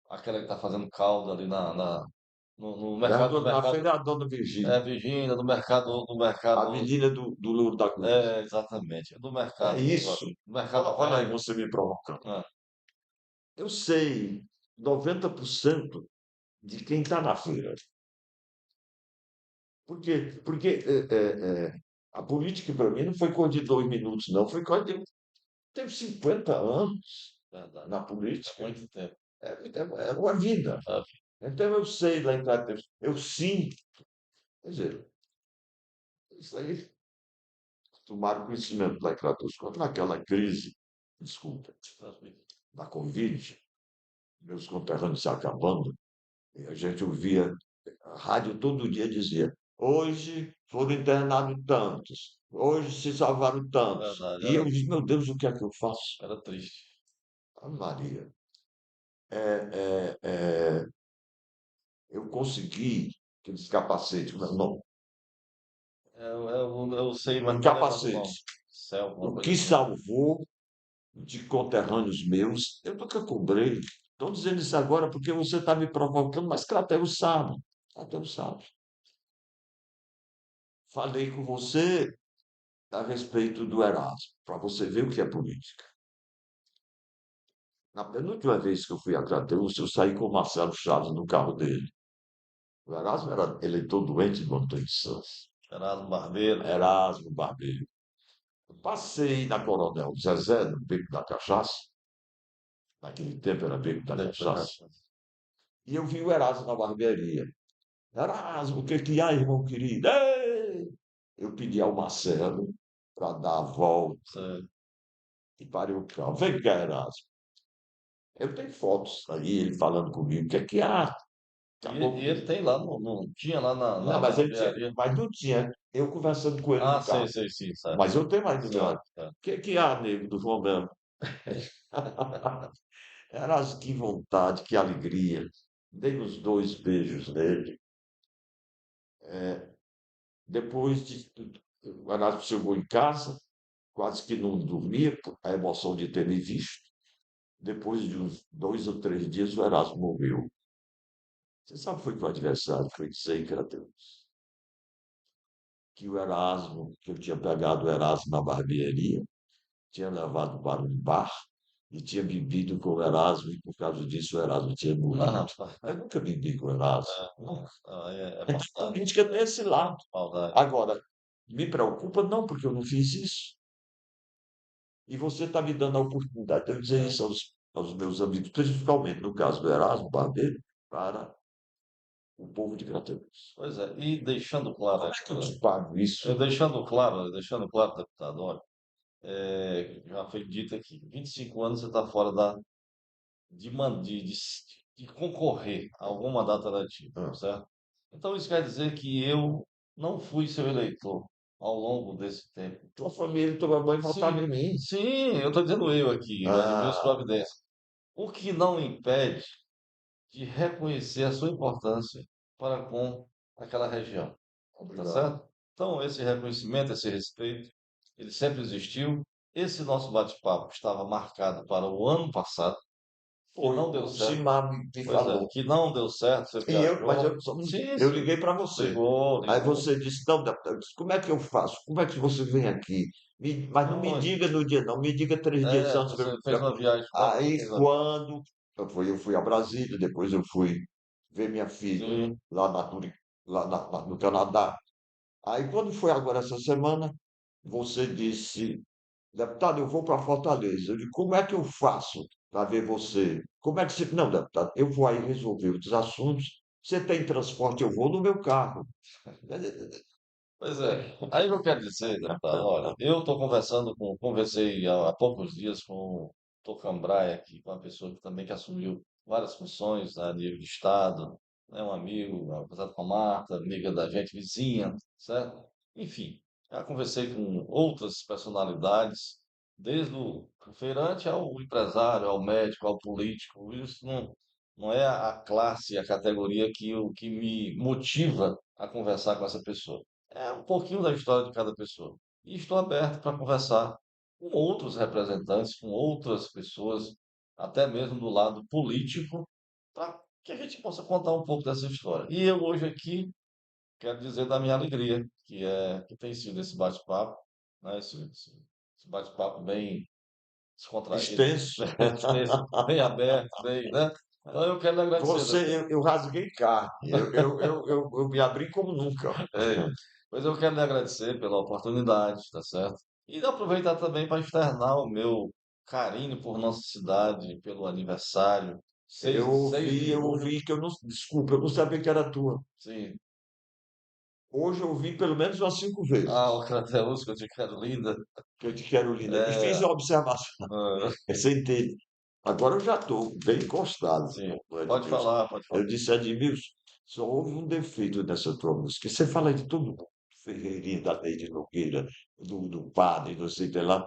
aquela que está fazendo calda ali no mercado, no Na mercado, feira é a dona Virgínia, Virgínia, no a mercado, menina do Louro da Cruz. exatamente, no É mercado, isso. no mercado Olha aí velho. você me provocando. Ah, Eu sei 90% de quem está na feira. Por quê? Porque a política, para mim, não foi coisa de 2 minutos, não. Foi coisa de. Teve 50 anos verdade, na há política. muito tempo. É uma vida. Ah, Então eu sei lá em casa, eu sinto. Quer dizer, isso aí, tomaram conhecimento lá em Crateus. Quando naquela crise, desculpa, da Covid, meus conterrâneos se acabando, e a gente ouvia, a rádio todo dia dizia: hoje foram internados tantos, hoje se salvaram tantos. verdade, E eu disse: meu Deus, o que é que eu faço? era triste. Ah, Maria, é, é, é, eu consegui aqueles capacetes, não, Eu sei, mas um não estou lembrando o capacete. nome. Céu, alguma O coisa que assim. salvou de conterrâneos meus, eu nunca cobrei. Estou dizendo isso agora porque você está me provocando, mas Crateus sabe. Crateus sabe. Falei com você a respeito do Erasmo, para você ver o que é política. Na penúltima vez que eu fui a Crateus, eu saí com o Marcelo Chaves no carro dele. O Erasmo era eleitor doente do Antônio Santos. Gerardo Barbeiro, Erasmo Barbeiro. Eu passei na Coronel Zezé, no Beco da Cachaça. Naquele tempo era Beco da Beco da Cachaça. Cachaça. E eu vi o Erasmo na barbearia. Erasmo, o que que há, irmão querido? Ei! Eu pedi ao Marcelo para dar a volta Sei. e parei o carro. Vem cá, Erasmo. Eu tenho fotos aí, ele falando comigo. O que é que há? Acabou E ele que. tem lá tinha lá Não, na mas ele tinha. barbearia. Mas não tinha. Eu conversando com ele Ah, no sei, carro. sei, sim, certo. Mas eu tenho mais do meu lado. Certo, certo. O que é que há, nego, do João Belo? Erasmo, que vontade, que alegria. Dei os 2 beijos nele. Depois de. O Erasmo chegou em casa, quase que não dormia, por a emoção de ter me visto. Depois de uns 2 ou 3 dias, o Erasmo morreu. Você sabe foi que o adversário foi dizer que era Deus. Que o Erasmo, que eu tinha pegado o Erasmo na barbearia, tinha levado para um bar e tinha bebido com o Erasmo, e por causa disso o Erasmo tinha Não, morrido. rapaz. Eu nunca bebi com o Erasmo. É A maldade, política tem esse lado. maldade. Agora, me preocupa não, porque eu não fiz isso. E você está me dando a oportunidade de eu dizer É. isso aos meus amigos, principalmente no caso do Erasmo Barbeiro, para o povo de Crateús. Pois é, e deixando claro, Como é que eu te pago isso? deixando claro, deputado, olha, já foi dito aqui, 25 anos você está fora de, man- de concorrer a algum mandato eletivo, Ah, certo? Então isso quer dizer que eu não fui seu eleitor ao longo desse tempo. tua família, tua mãe votava Sim, em mim. sim, eu estou dizendo eu aqui, o Edmilson Ah, Providência. O que não impede de reconhecer a sua importância para com aquela região, tá obrigado. certo? Então, esse reconhecimento, esse respeito, ele sempre existiu. Esse nosso bate-papo estava marcado para o ano passado, que Foi, não deu o certo. Simar me Pois é, falou. que não deu certo, você Mas viajou. Sim, eu sim, liguei para você. ligou, Aí ligou. você disse, não, deputado, eu disse, como é que eu faço? Como é que você vem aqui? Mas não me Não, diga no dia, não, me diga 3 dias antes. você fez uma viagem, quantos Aí dias antes? quando eu fui a Brasília, depois eu fui ver minha filha Sim. lá, no Canadá. Aí quando foi agora essa semana, você disse, deputado, eu vou para Fortaleza. Eu digo, como é que eu faço para ver você? Como é que você. Não, deputado, eu vou aí resolver outros assuntos. Você tem transporte, eu vou no meu carro. Pois é. Aí eu quero dizer, deputado, olha, eu estou conversei há poucos dias com o Tocambraia, aqui, com uma pessoa que também que assumiu várias funções, né, a nível de Estado, né, um amigo, casado com a Marta, amiga da gente, vizinha, certo? Enfim, já conversei com outras personalidades, desde o feirante ao empresário, ao médico, ao político. Isso não é a classe, a categoria que me motiva a conversar com essa pessoa. É um pouquinho da história de cada pessoa. E estou aberto para conversar com outros representantes, com outras pessoas, até mesmo do lado político, para que a gente possa contar um pouco dessa história. E eu hoje aqui quero dizer da minha alegria, que tem sido esse bate-papo, né? Esse bate-papo bem descontraído, Extenso. bem aberto, bem, né? Então eu quero lhe agradecer, doutor. Eu rasguei carne. Eu me abri como nunca. É, pois eu quero lhe agradecer pela oportunidade, tá certo? E aproveitar também para externar o meu carinho por nossa cidade, pelo aniversário, 6 de Eu julho, ouvi que eu não. Desculpa, eu não sabia que era tua. sim. Hoje eu ouvi pelo menos umas 5 vezes. Ah, o Crateus, que eu te quero linda. Que eu te quero, linda. E fiz É, uma observação. ah, Sentei. Agora eu já estou bem encostado sim, no pode Edmilson. falar, pode falar. Eu disse, Edmilson, só houve um defeito nessa tua música. Você fala de todo mundo. Ferreirinha, da Neide Nogueira, do padre, não sei o que lá,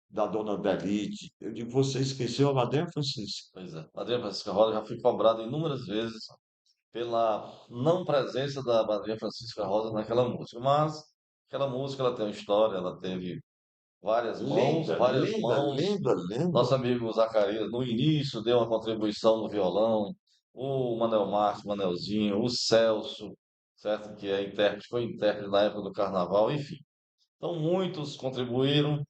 da dona Belite. Eu digo, você esqueceu a Madrinha Francisca. Pois é. Madrinha Francisca Rosa já fui cobrado inúmeras vezes pela não presença da Madrinha Francisca Rosa naquela música. Mas aquela música ela tem uma história, ela teve várias mãos, Linda, várias linda, mãos. linda, linda. Nosso amigo Zacarias, no início, deu uma contribuição no violão. O Manel Marques, Manelzinho, o Celso, certo? Que é intérprete, foi intérprete na época do Carnaval, enfim. Então, muitos contribuíram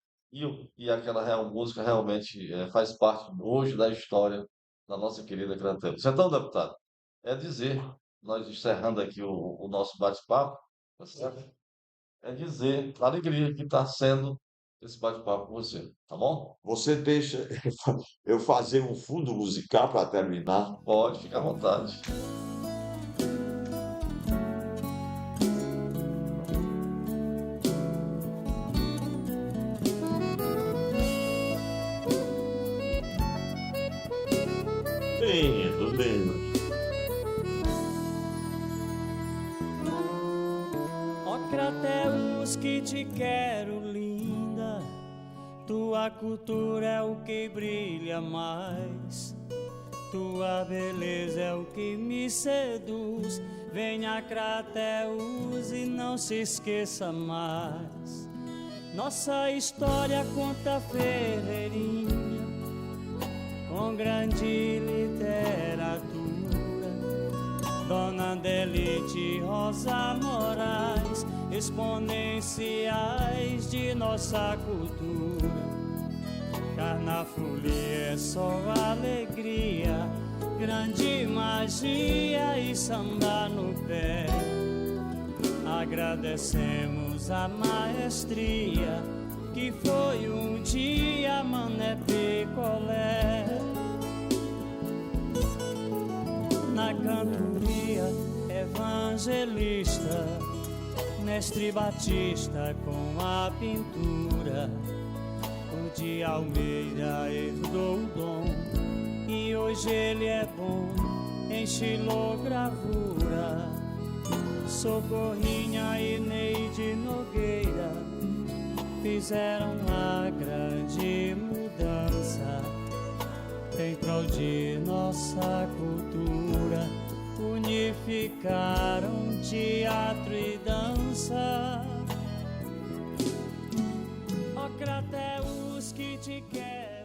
e aquela música realmente faz parte hoje da história da nossa querida Crateus. Então, deputado, é dizer, nós encerrando aqui o nosso bate-papo, tá certo? É dizer a alegria que está sendo esse bate-papo com você, tá bom? Você deixa eu fazer um fundo musical para terminar? Pode ficar à vontade. Lindo, lindo. Ó Crateus, que te quero linda, tua cultura é o que brilha mais, tua beleza é o que me seduz. Venha Crateus e não se esqueça mais, nossa história conta Ferreirinha, com grande literatura. Dona Delite Rosa Moraes, exponenciais de nossa cultura. Carnafolia é só alegria, grande magia e samba no pé. Agradecemos a maestria que foi um dia Mané Picolé. Na cantoria evangelista, mestre Batista com a pintura, o de Almeida herdou o dom e hoje ele é bom em xilogravura. Socorrinha e Neide Nogueira fizeram a grande mudança em prol de nossa cultura. unificaram teatro e dança. Ó Crateus que te quer.